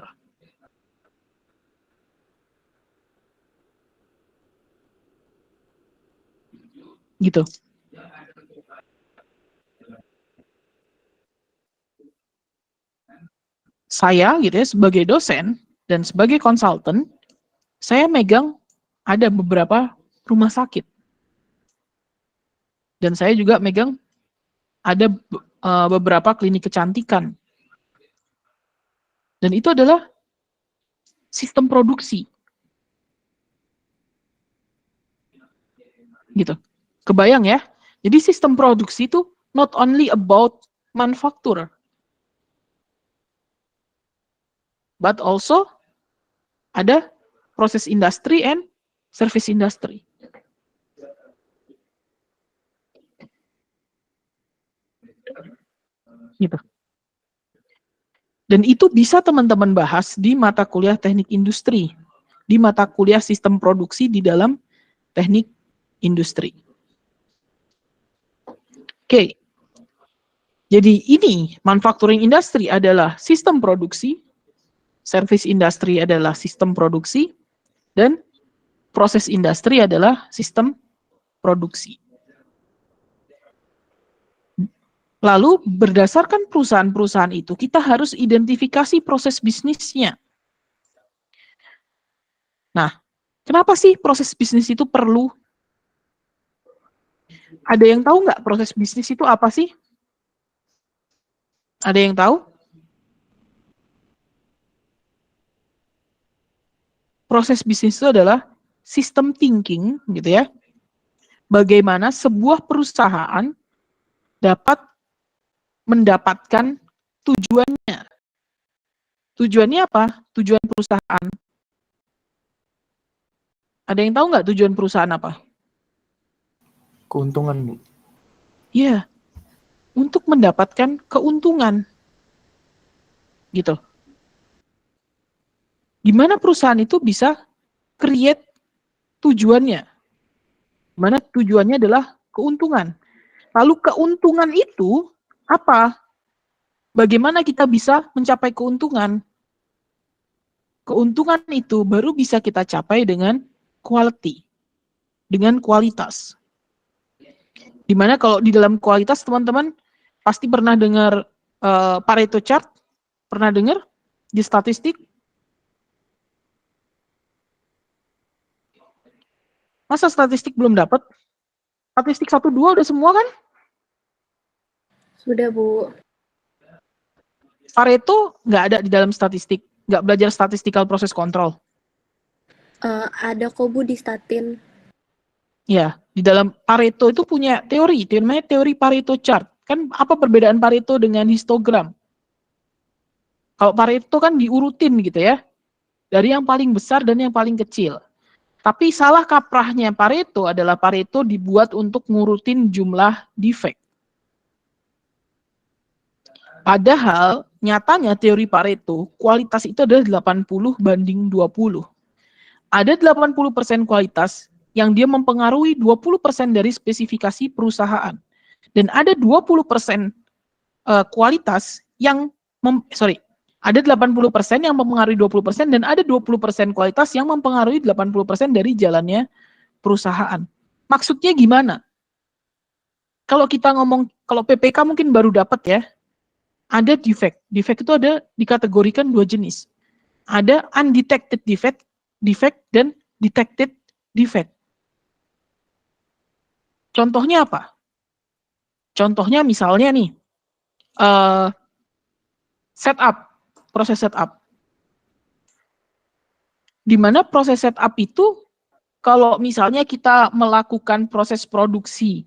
Gitu. Saya gitu ya sebagai dosen dan sebagai konsultan, saya megang ada beberapa rumah sakit. Dan saya juga megang ada beberapa klinik kecantikan. Dan itu adalah sistem produksi. Gitu. Kebayang ya? Jadi sistem produksi itu not only about manufaktur, but also ada proses industri and service industry. Gitu. Dan itu bisa teman-teman bahas di mata kuliah teknik industri, di mata kuliah sistem produksi di dalam teknik industri. Oke. Jadi ini manufacturing industry adalah sistem produksi, service industry adalah sistem produksi, dan proses industri adalah sistem produksi. Lalu berdasarkan perusahaan-perusahaan itu, kita harus identifikasi proses bisnisnya. Nah, kenapa sih proses bisnis itu perlu? Ada yang tahu nggak proses bisnis itu apa sih? Ada yang tahu? Proses bisnis itu adalah sistem thinking, gitu ya. Bagaimana sebuah perusahaan dapat mendapatkan tujuannya. Tujuannya apa? Tujuan perusahaan. Ada yang tahu nggak tujuan perusahaan apa? Keuntungan, Bu. Iya, untuk mendapatkan keuntungan. Gitu. Gimana perusahaan itu bisa create tujuannya? Gimana tujuannya adalah keuntungan. Lalu keuntungan itu apa? Bagaimana kita bisa mencapai keuntungan? Keuntungan itu baru bisa kita capai dengan quality, dengan kualitas. Dimana kalau di dalam kualitas teman-teman pasti pernah dengar Pareto chart, pernah dengar di statistik? Masa statistik belum dapat? Statistik 1, 2 udah semua kan? Sudah, Bu. Pareto nggak ada di dalam statistik, nggak belajar statistical process control. Ada kok, Bu, di statin. Ya, di dalam Pareto itu punya teori namanya teori Pareto chart. Kan apa perbedaan Pareto dengan histogram? Kalau Pareto kan diurutin gitu ya, dari yang paling besar dan yang paling kecil. Tapi salah kaprahnya Pareto adalah Pareto dibuat untuk ngurutin jumlah defect. Padahal nyatanya teori Pareto, kualitas itu adalah 80/20. Ada 80% kualitas yang dia mempengaruhi 20% dari spesifikasi perusahaan. Dan ada 20% kualitas yang ada 80% yang mempengaruhi 20% dan ada 20% kualitas yang mempengaruhi 80% dari jalannya perusahaan. Maksudnya gimana? Kalau kita ngomong, kalau PPK mungkin baru dapat ya, ada defect. Defect itu ada dikategorikan 2 jenis. Ada undetected defect dan detected defect. Contohnya apa? Contohnya misalnya nih, proses setup. Di mana proses setup itu, kalau misalnya kita melakukan proses produksi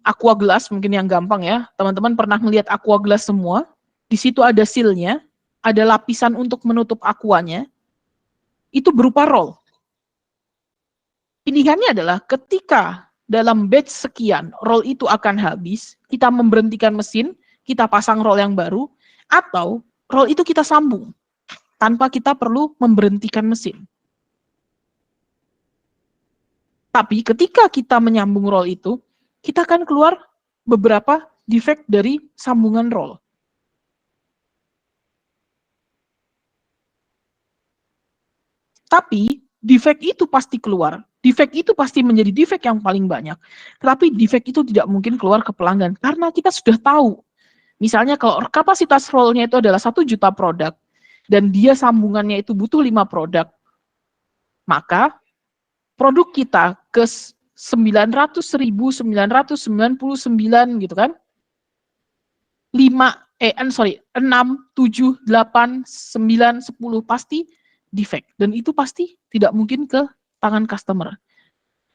aqua gelas, mungkin yang gampang ya, teman-teman pernah melihat aqua gelas semua, di situ ada sealnya, ada lapisan untuk menutup aquanya, itu berupa roll. Pilihannya adalah ketika dalam batch sekian roll itu akan habis, kita memberhentikan mesin, kita pasang roll yang baru, atau roll itu kita sambung tanpa kita perlu memberhentikan mesin. Tapi ketika kita menyambung roll itu, kita akan keluar beberapa defect dari sambungan roll. Tapi defect itu pasti keluar. Defect itu pasti menjadi defect yang paling banyak. Tapi defect itu tidak mungkin keluar ke pelanggan karena kita sudah tahu. Misalnya kalau kapasitas roll-nya itu adalah 1 juta produk dan dia sambungannya itu butuh 5 produk, maka produk kita ke 900.999 gitu kan, 6, 7, 8, 9, 10 pasti defect. Dan itu pasti tidak mungkin ke tangan customer.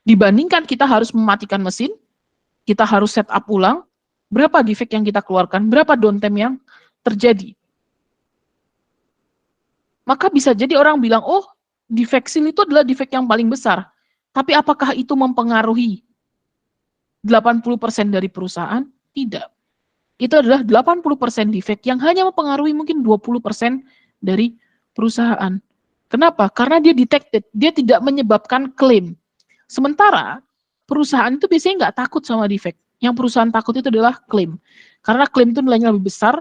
Dibandingkan kita harus mematikan mesin, kita harus setup ulang, berapa defect yang kita keluarkan, berapa downtime yang terjadi. Maka bisa jadi orang bilang, oh defect seal itu adalah defect yang paling besar. Tapi apakah itu mempengaruhi 80% dari perusahaan? Tidak. Itu adalah 80% defect yang hanya mempengaruhi mungkin 20% dari perusahaan. Kenapa? Karena dia detected, dia tidak menyebabkan klaim. Sementara perusahaan itu biasanya nggak takut sama defect. Yang perusahaan takut itu adalah klaim. Karena klaim itu nilainya lebih besar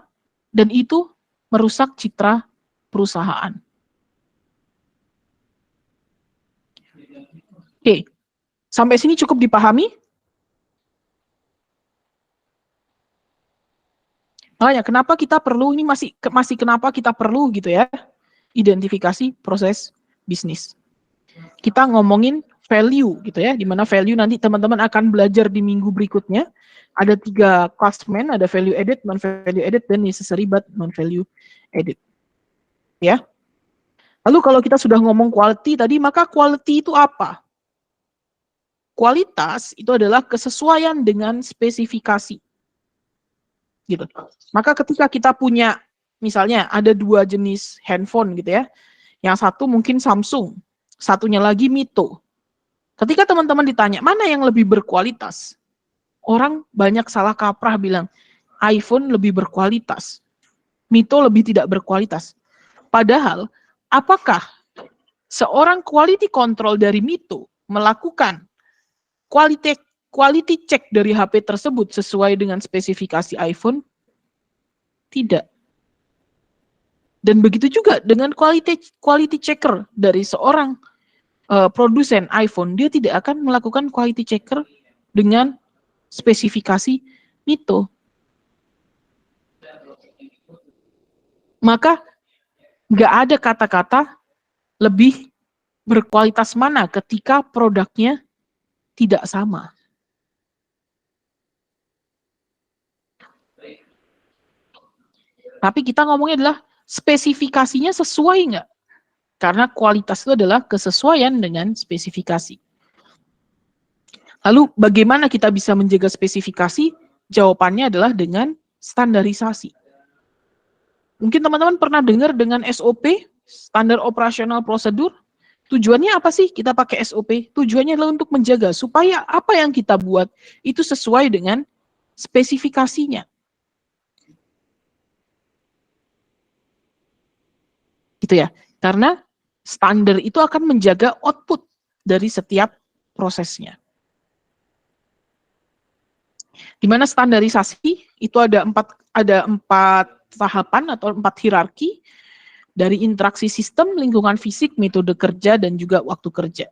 dan itu merusak citra perusahaan. Oke, sampai sini cukup dipahami? Makanya kenapa kita perlu, ini masih kenapa kita perlu gitu ya, identifikasi proses bisnis. Kita ngomongin value gitu ya, di mana value nanti teman-teman akan belajar di minggu berikutnya. Ada 3 klasmen, ada value added, non-value added, dan necessary but non-value added. Ya. Lalu kalau kita sudah ngomong quality tadi, maka quality itu apa? Kualitas itu adalah kesesuaian dengan spesifikasi. Gitu. Maka ketika kita punya, misalnya ada 2 jenis handphone gitu ya, yang satu mungkin Samsung, satunya lagi Mito. Ketika teman-teman ditanya, mana yang lebih berkualitas? Orang banyak salah kaprah bilang, iPhone lebih berkualitas, Mito lebih tidak berkualitas. Padahal, apakah seorang quality control dari Mito melakukan quality check dari HP tersebut sesuai dengan spesifikasi iPhone? Tidak. Dan begitu juga dengan quality checker dari seorang produsen iPhone, dia tidak akan melakukan quality checker dengan spesifikasi Mito. Maka nggak ada kata-kata lebih berkualitas mana ketika produknya tidak sama. Tapi kita ngomongnya adalah spesifikasinya sesuai nggak? Karena kualitas itu adalah kesesuaian dengan spesifikasi. Lalu bagaimana kita bisa menjaga spesifikasi? Jawabannya adalah dengan standarisasi. Mungkin teman-teman pernah dengar dengan SOP, Standar Operational Procedure. Tujuannya apa sih kita pakai SOP? Tujuannya adalah untuk menjaga supaya apa yang kita buat itu sesuai dengan spesifikasinya. Gitu ya. Karena standar itu akan menjaga output dari setiap prosesnya. Di mana standarisasi itu ada empat tahapan atau 4 hierarki dari interaksi sistem, lingkungan fisik, metode kerja, dan juga waktu kerja.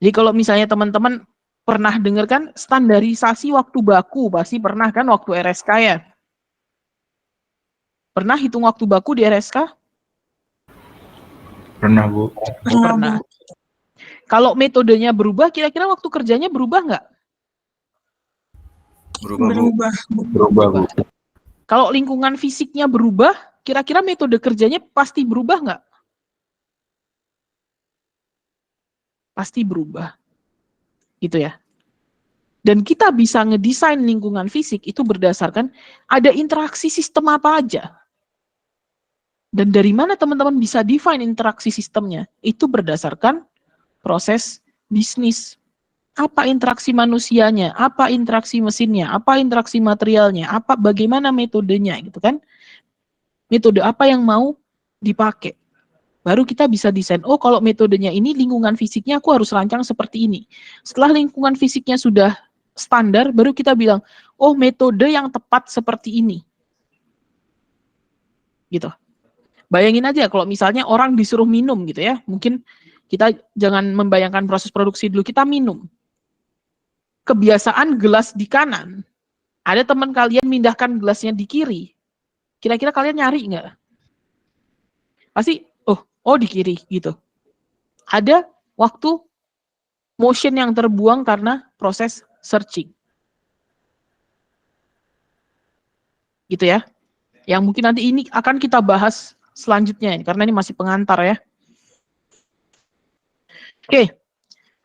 Jadi kalau misalnya teman-teman pernah dengar kan standarisasi waktu baku, pasti pernah kan waktu RSK ya? Pernah hitung waktu baku di RSK? Pernah, Bu. Pernah. Kalau metodenya berubah, kira-kira waktu kerjanya berubah nggak? Berubah, Bu. Kalau lingkungan fisiknya berubah, kira-kira metode kerjanya pasti berubah nggak? Pasti berubah. Gitu ya. Dan kita bisa ngedesain lingkungan fisik itu berdasarkan ada interaksi sistem apa aja. Dan dari mana teman-teman bisa define interaksi sistemnya? Itu berdasarkan proses bisnis. Apa interaksi manusianya, apa interaksi mesinnya, apa interaksi materialnya, bagaimana metodenya gitu kan. Metode apa yang mau dipakai. Baru kita bisa desain, oh kalau metodenya ini lingkungan fisiknya aku harus rancang seperti ini. Setelah lingkungan fisiknya sudah standar, baru kita bilang, oh metode yang tepat seperti ini. Gitu. Bayangin aja kalau misalnya orang disuruh minum gitu ya, mungkin kita jangan membayangkan proses produksi dulu, kita minum. Kebiasaan gelas di kanan, ada teman kalian mindahkan gelasnya di kiri, kira-kira kalian nyari nggak? Pasti, oh di kiri gitu. Ada waktu motion yang terbuang karena proses searching. Gitu ya. Yang mungkin nanti ini akan kita bahas selanjutnya, karena ini masih pengantar ya. Oke,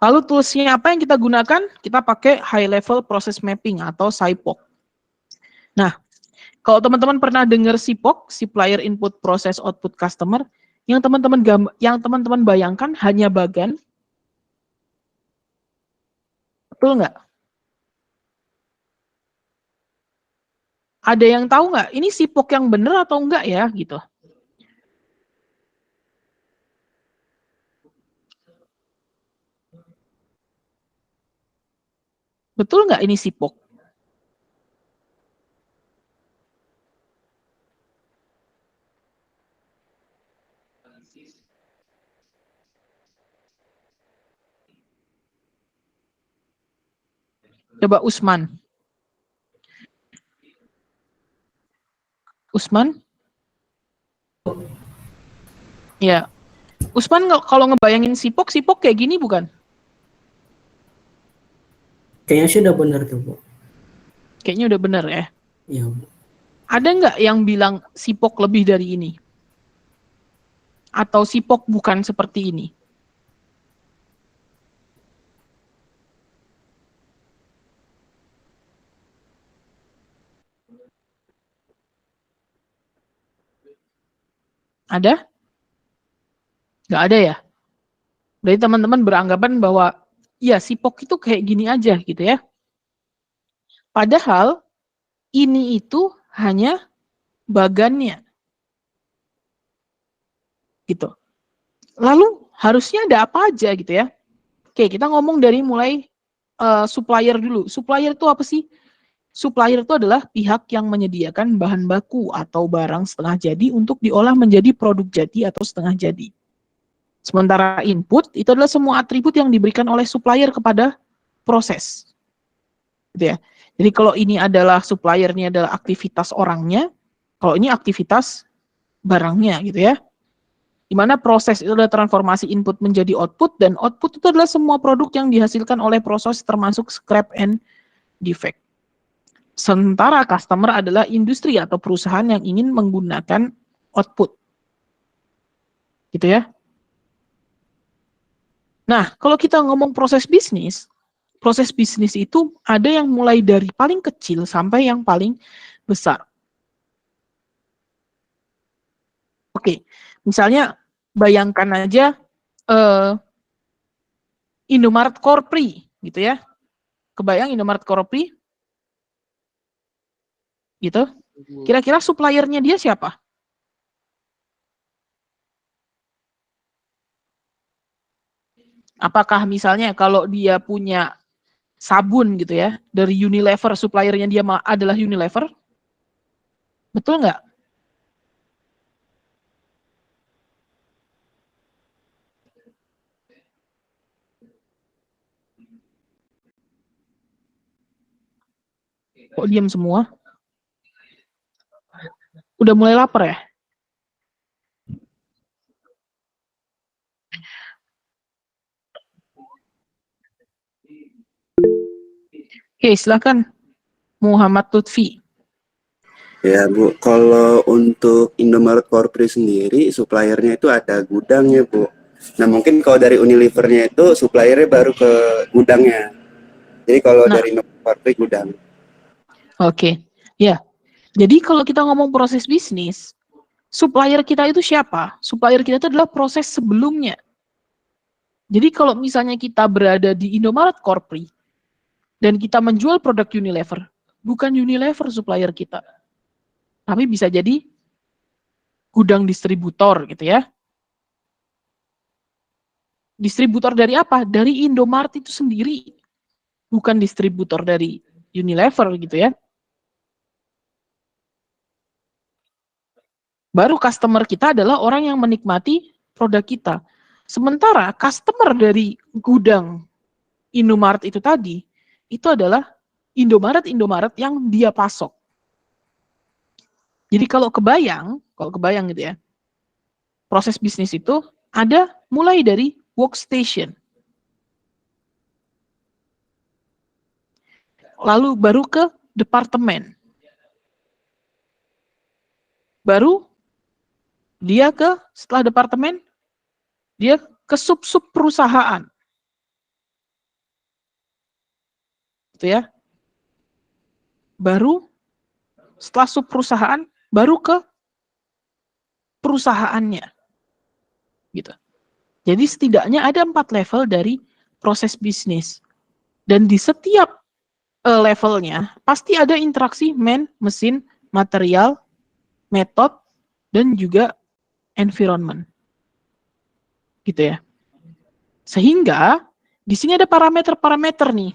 lalu toolsnya apa yang kita gunakan? Kita pakai High Level Process Mapping atau SIPOC. Nah, kalau teman-teman pernah dengar SIPOC, Supplier Input Process Output Customer, yang teman-teman bayangkan hanya bagan, betul nggak? Ada yang tahu nggak? Ini SIPOC yang benar atau enggak ya, gitu? Betul nggak ini SIPOC? Coba Usman. Usman? Ya. Usman kalau ngebayangin SIPOC kayak gini bukan? Kayaknya sih udah benar tuh, Bu. Kayaknya udah benar ya. Iya, Bu. Ada nggak yang bilang SIPOC lebih dari ini? Atau SIPOC bukan seperti ini? Ada? Nggak ada ya? Berarti teman-teman beranggapan bahwa ya SIPOC itu kayak gini aja gitu ya. Padahal ini itu hanya bagannya. Gitu. Lalu harusnya ada apa aja gitu ya. Oke, kita ngomong dari mulai supplier dulu. Supplier itu apa sih? Supplier itu adalah pihak yang menyediakan bahan baku atau barang setengah jadi untuk diolah menjadi produk jadi atau setengah jadi. Sementara input itu adalah semua atribut yang diberikan oleh supplier kepada proses. Gitu ya. Jadi kalau ini adalah suppliernya adalah aktivitas orangnya, kalau ini aktivitas barangnya gitu ya. Di mana proses itu adalah transformasi input menjadi output, dan output itu adalah semua produk yang dihasilkan oleh proses termasuk scrap and defect. Sementara customer adalah industri atau perusahaan yang ingin menggunakan output. Gitu ya. Nah, kalau kita ngomong proses bisnis itu ada yang mulai dari paling kecil sampai yang paling besar. Oke, misalnya bayangkan aja Indomaret Corpri, gitu ya. Kebayang Indomaret Corpri? Gitu. Kira-kira suppliernya dia siapa? Apakah misalnya kalau dia punya sabun gitu ya, dari Unilever, suppliernya dia adalah Unilever? Betul nggak? Kok diam semua? Udah mulai lapar ya? Oke, silakan Muhammad Lutfi. Ya Bu, kalau untuk Indomaret Corpri sendiri, suppliernya itu ada gudangnya Bu. Nah mungkin kalau dari Unilevernya itu suppliernya baru ke gudangnya. Jadi kalau dari Indomaret Corpri gudang. Oke, ya. Jadi kalau kita ngomong proses bisnis, supplier kita itu siapa? Supplier kita itu adalah proses sebelumnya. Jadi kalau misalnya kita berada di Indomaret Corpri dan kita menjual produk Unilever, bukan Unilever supplier kita, tapi bisa jadi gudang distributor gitu ya. Distributor dari apa? Dari Indomaret itu sendiri, bukan distributor dari Unilever gitu ya. Baru customer kita adalah orang yang menikmati produk kita. Sementara customer dari gudang Indomaret itu tadi, itu adalah Indomaret yang dia pasok. Jadi kalau kebayang gitu ya, proses bisnis itu ada mulai dari workstation. Lalu baru ke departemen. Baru dia setelah departemen, dia ke sub-sub perusahaan. Gitu ya. Baru setelah sub perusahaan, baru ke perusahaannya. Gitu. Jadi setidaknya ada 4 level dari proses bisnis. Dan di setiap levelnya pasti ada interaksi mesin, material, metode, dan juga environment. Gitu ya. Sehingga di sini ada parameter-parameter nih.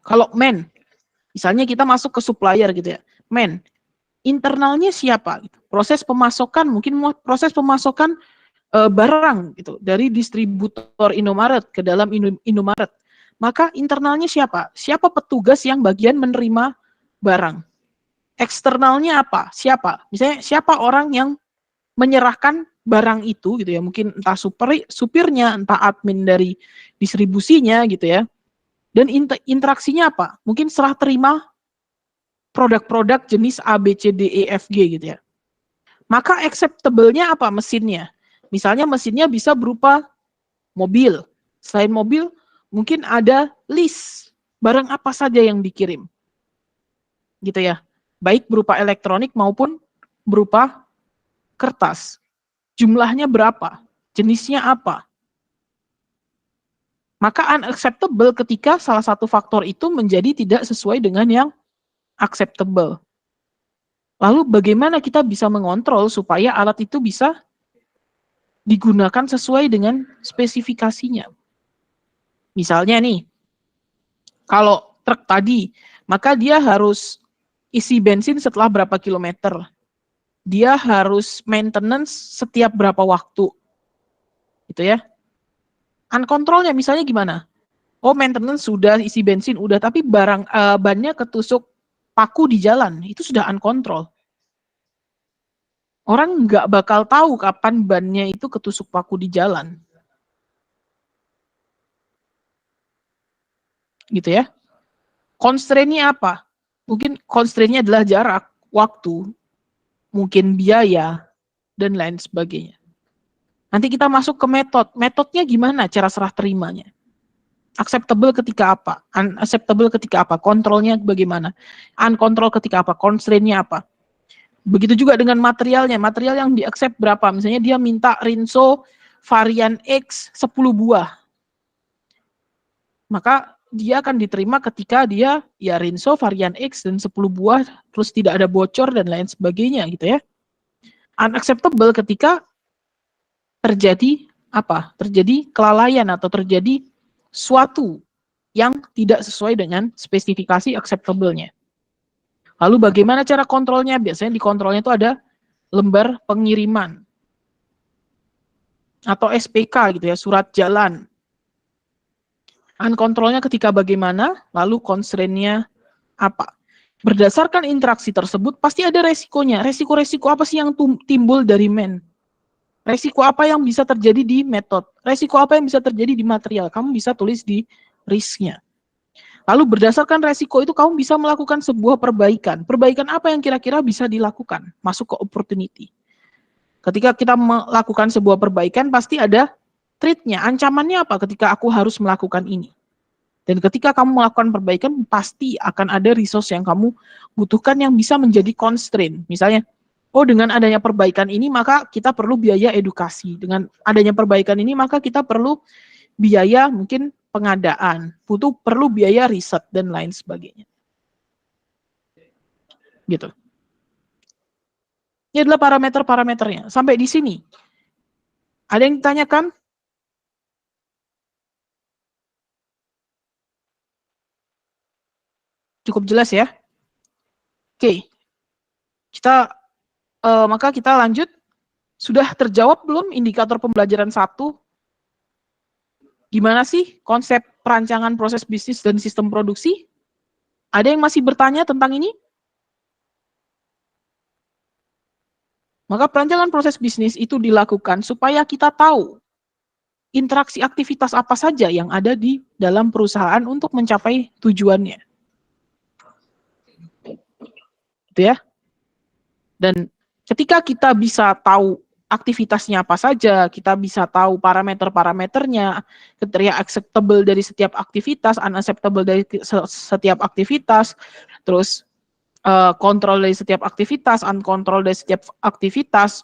Kalau misalnya kita masuk ke supplier gitu ya. Internalnya siapa? Proses pemasokan, mungkin proses pemasokan barang gitu dari distributor Indomaret ke dalam Indomaret. Maka internalnya siapa? Siapa petugas yang bagian menerima barang? Eksternalnya apa? Siapa? Misalnya siapa orang yang menyerahkan barang itu gitu ya, mungkin entah supirnya, entah admin dari distribusinya gitu ya. Dan interaksinya apa? Mungkin serah terima produk-produk jenis A, B, C, D, E, F, G gitu ya. Maka acceptable-nya apa? Mesinnya. Misalnya mesinnya bisa berupa mobil. Selain mobil, mungkin ada list barang apa saja yang dikirim. Gitu ya. Baik berupa elektronik maupun berupa kertas. Jumlahnya berapa? Jenisnya apa? Maka unacceptable ketika salah satu faktor itu menjadi tidak sesuai dengan yang acceptable. Lalu bagaimana kita bisa mengontrol supaya alat itu bisa digunakan sesuai dengan spesifikasinya? Misalnya nih, kalau truk tadi, maka dia harus isi bensin setelah berapa kilometer. Dia harus maintenance setiap berapa waktu. Gitu ya. Uncontrolnya misalnya gimana? Oh, maintenance sudah, isi bensin udah, tapi bannya ketusuk paku di jalan, itu sudah uncontrol. Orang nggak bakal tahu kapan bannya itu ketusuk paku di jalan. Gitu ya. Constraint-nya apa? Mungkin constraint-nya adalah jarak, waktu, mungkin biaya, dan lain sebagainya. Nanti kita masuk ke metode. Metodenya gimana cara serah terimanya? Acceptable ketika apa? Unacceptable ketika apa? Kontrolnya bagaimana? Uncontrol ketika apa? Constraint-nya apa? Begitu juga dengan materialnya. Material yang di-accept berapa? Misalnya dia minta Rinso varian X 10 buah. Maka dia akan diterima ketika dia ya Rinso varian X dan 10 buah terus tidak ada bocor dan lain sebagainya gitu ya. Unacceptable ketika terjadi apa? Terjadi kelalaian atau terjadi suatu yang tidak sesuai dengan spesifikasi acceptable-nya. Lalu bagaimana cara kontrolnya? Biasanya di kontrolnya itu ada lembar pengiriman atau SPK gitu ya, surat jalan. Uncontrolnya ketika bagaimana, lalu constraint-nya apa? Berdasarkan interaksi tersebut pasti ada resikonya. Resiko-resiko apa sih yang timbul dari man? Resiko apa yang bisa terjadi di metode? Resiko apa yang bisa terjadi di material? Kamu bisa tulis di risk-nya. Lalu berdasarkan resiko itu kamu bisa melakukan sebuah perbaikan. Perbaikan apa yang kira-kira bisa dilakukan? Masuk ke opportunity. Ketika kita melakukan sebuah perbaikan pasti ada threat-nya. Ancamannya apa ketika aku harus melakukan ini? Dan ketika kamu melakukan perbaikan pasti akan ada resource yang kamu butuhkan yang bisa menjadi constraint. Misalnya, oh dengan adanya perbaikan ini maka kita perlu biaya edukasi. Dengan adanya perbaikan ini maka kita perlu biaya mungkin pengadaan, perlu biaya riset dan lain sebagainya. Gitu. Ini adalah parameter-parameternya. Sampai di sini. Ada yang ditanyakan? Cukup jelas ya? Oke. Maka kita lanjut. Sudah terjawab belum indikator pembelajaran 1? Gimana sih konsep perancangan proses bisnis dan sistem produksi? Ada yang masih bertanya tentang ini? Maka perancangan proses bisnis itu dilakukan supaya kita tahu interaksi aktivitas apa saja yang ada di dalam perusahaan untuk mencapai tujuannya. Gitu ya. Dan ketika kita bisa tahu aktivitasnya apa saja, kita bisa tahu parameter-parameternya, kriteria acceptable dari setiap aktivitas, unacceptable dari setiap aktivitas, terus kontrol dari setiap aktivitas, uncontrol dari setiap aktivitas,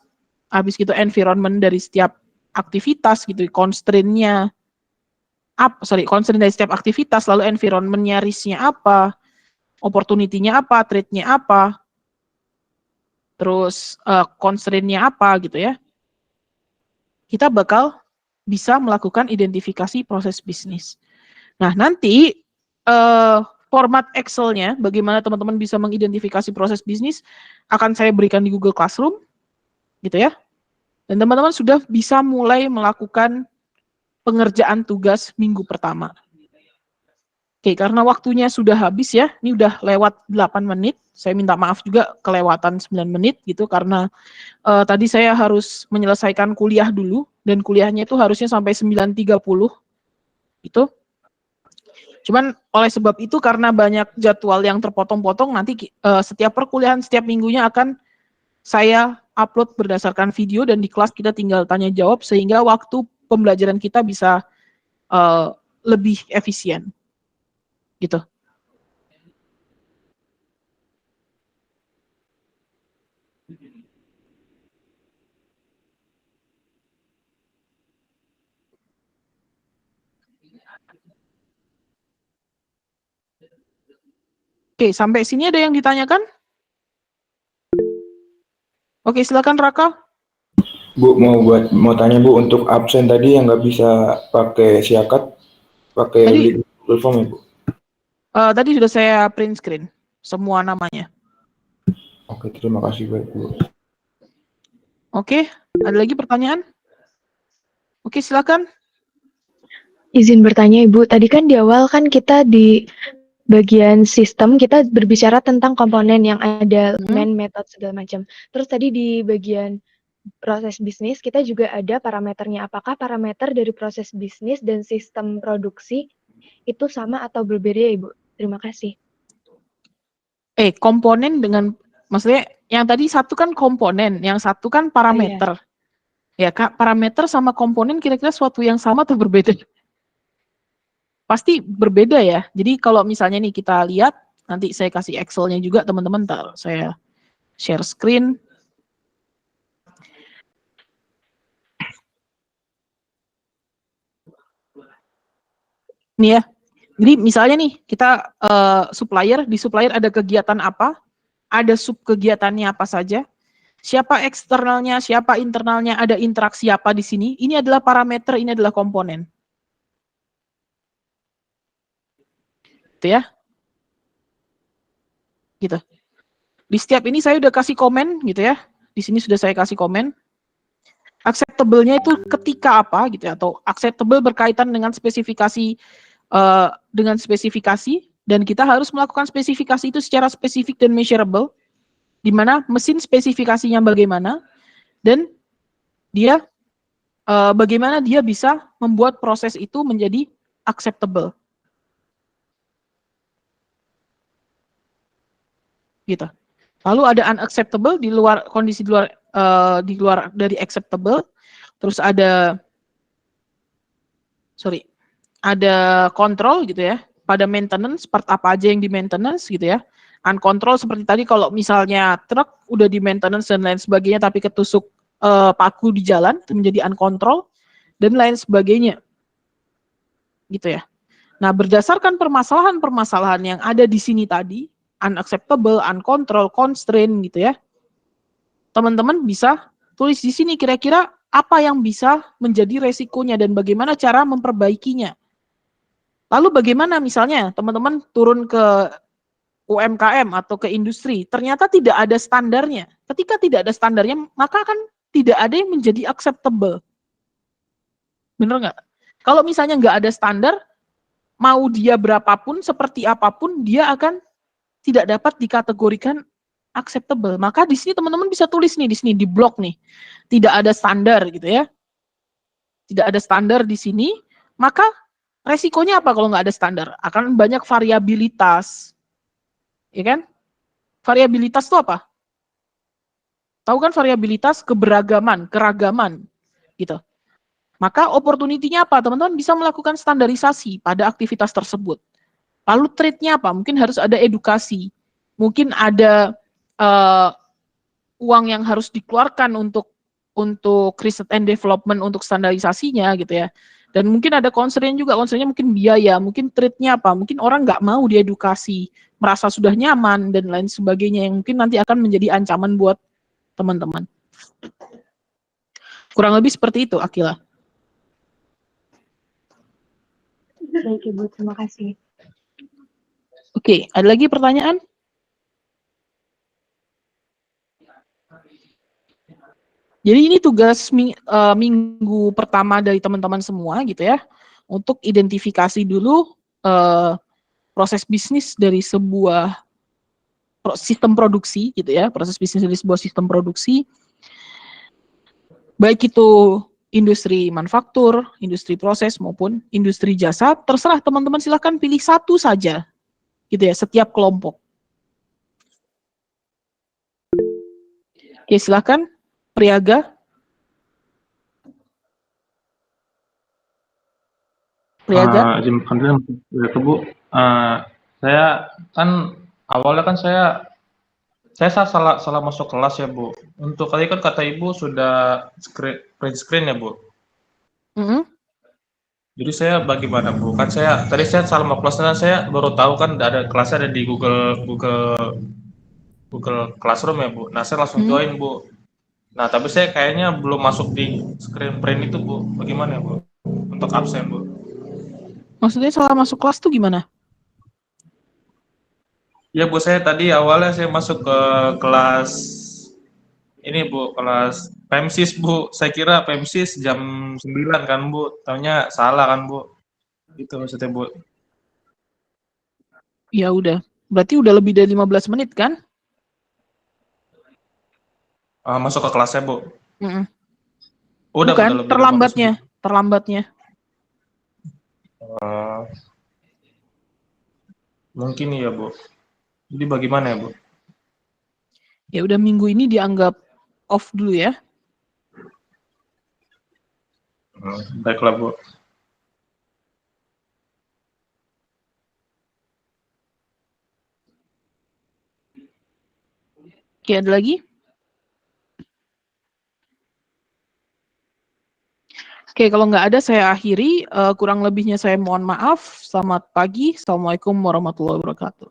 habis gitu environment dari setiap aktivitas gitu, constraint-nya constraint dari setiap aktivitas, lalu environment-nya, risk-nya apa, opportunity-nya apa, threat-nya apa, terus constraint-nya apa gitu ya, kita bakal bisa melakukan identifikasi proses bisnis. Nah, nanti format Excel-nya, bagaimana teman-teman bisa mengidentifikasi proses bisnis, akan saya berikan di Google Classroom, gitu ya. Dan teman-teman sudah bisa mulai melakukan pengerjaan tugas minggu pertama. Oke, karena waktunya sudah habis ya, ini udah lewat 8 menit, saya minta maaf juga kelewatan 9 menit gitu, karena tadi saya harus menyelesaikan kuliah dulu, dan kuliahnya itu harusnya sampai 9.30, gitu. Cuman oleh sebab itu, karena banyak jadwal yang terpotong-potong, nanti setiap perkuliahan, setiap minggunya akan saya upload berdasarkan video, dan di kelas kita tinggal tanya jawab, sehingga waktu pembelajaran kita bisa lebih efisien. Gitu. Oke, sampai sini ada yang ditanyakan? Oke, silakan Raka. Bu, mau tanya Bu, untuk absen tadi yang nggak bisa pakai siakat, pakai Google Form ya Bu? Tadi sudah saya print screen semua namanya. Oke, terima kasih Bu. Oke, ada lagi pertanyaan? Oke, silakan. Izin bertanya Ibu, tadi kan di awal kan kita di bagian sistem kita berbicara tentang komponen yang ada main, method segala macam. Terus tadi di bagian proses bisnis kita juga ada parameternya. Apakah parameter dari proses bisnis dan sistem produksi itu sama atau berbeda ya Ibu? Terima kasih. Komponen dengan, maksudnya yang tadi satu kan komponen, yang satu kan parameter. Ya Kak, parameter sama komponen kira-kira suatu yang sama atau berbeda? Pasti berbeda ya. Jadi kalau misalnya nih kita lihat, nanti saya kasih Excel-nya juga teman-teman, saya share screen. Nih ya. Jadi misalnya nih kita supplier, di supplier ada kegiatan apa, ada sub kegiatannya apa saja. Siapa eksternalnya, siapa internalnya, ada interaksi apa di sini. Ini adalah parameter, ini adalah komponen. Gitu ya. Gitu. Di setiap ini saya udah kasih komen gitu ya. Di sini sudah saya kasih komen. Acceptable-nya itu ketika apa gitu ya, atau acceptable berkaitan dengan spesifikasi dan kita harus melakukan spesifikasi itu secara spesifik dan measurable, di mana mesin spesifikasinya bagaimana dan dia bagaimana dia bisa membuat proses itu menjadi acceptable. Gitu. Lalu ada unacceptable di luar kondisi di luar dari acceptable. Terus ada control gitu ya. Pada maintenance, part apa aja yang di maintenance gitu ya. Uncontrol seperti tadi kalau misalnya truk udah di maintenance dan lain sebagainya tapi ketusuk paku di jalan itu menjadi uncontrol dan lain sebagainya. Gitu ya. Nah, berdasarkan permasalahan-permasalahan yang ada di sini tadi, unacceptable, uncontrol, constraint gitu ya. Teman-teman bisa tulis di sini kira-kira apa yang bisa menjadi resikonya dan bagaimana cara memperbaikinya. Lalu bagaimana misalnya teman-teman turun ke UMKM atau ke industri, ternyata tidak ada standarnya. Ketika tidak ada standarnya, maka kan tidak ada yang menjadi acceptable. Bener nggak? Kalau misalnya nggak ada standar, mau dia berapapun, seperti apapun, dia akan tidak dapat dikategorikan acceptable. Maka di sini teman-teman bisa tulis nih, di sini di blok nih. Tidak ada standar gitu ya. Tidak ada standar di sini, maka resikonya apa kalau nggak ada standar? Akan banyak variabilitas. Ya kan? Variabilitas itu apa? Tahu kan variabilitas? Keberagaman, keragaman. Gitu. Maka opportunity-nya apa? Teman-teman bisa melakukan standarisasi pada aktivitas tersebut. Lalu trade-nya apa? Mungkin harus ada edukasi. Mungkin ada uang yang harus dikeluarkan untuk research and development, untuk standarisasinya gitu ya. Dan mungkin ada constraint juga, constraint-nya mungkin biaya, mungkin trade-nya apa, mungkin orang nggak mau diedukasi, merasa sudah nyaman, dan lain sebagainya, yang mungkin nanti akan menjadi ancaman buat teman-teman. Kurang lebih seperti itu, Akila. Baik, Ibu. Terima kasih. Oke, ada lagi pertanyaan? Jadi ini tugas minggu pertama dari teman-teman semua gitu ya, untuk identifikasi dulu proses bisnis dari sebuah sistem produksi gitu ya, proses bisnis dari sebuah sistem produksi, baik itu industri manufaktur, industri proses maupun industri jasa, terserah teman-teman, silahkan pilih satu saja gitu ya, setiap kelompok. Oke, silahkan. Priaga. Izin berkenan, Bu. Saya kan awalnya kan saya salah masuk kelas ya, Bu. Untuk tadi kan kata Ibu sudah print screen ya, Bu. Jadi saya bagaimana, Bu? Kan tadi saya salah masuk kelas dan saya baru tahu kan ada kelasnya ada di Google Classroom ya, Bu. Nah, saya langsung join, Bu. Nah, tapi saya kayaknya belum masuk di screen print itu, Bu. Bagaimana ya, Bu? Untuk absen, Bu. Maksudnya salah masuk kelas tuh gimana? Ya, Bu, saya tadi awalnya saya masuk ke kelas ini, Bu, kelas PEMSIS, Bu. Saya kira PEMSIS jam 9 kan, Bu. Taunya salah kan, Bu. Itu maksudnya, Bu. Ya udah. Berarti udah lebih dari 15 menit kan? Masuk ke kelasnya, Bu. Udah, bukan, terlambatnya. Mungkin iya, Bu. Jadi bagaimana ya, Bu? Ya udah, minggu ini dianggap off dulu ya. Baiklah, Bu. Oke, ada lagi? Oke, kalau nggak ada saya akhiri. Kurang lebihnya saya mohon maaf. Selamat pagi. Assalamualaikum warahmatullahi wabarakatuh.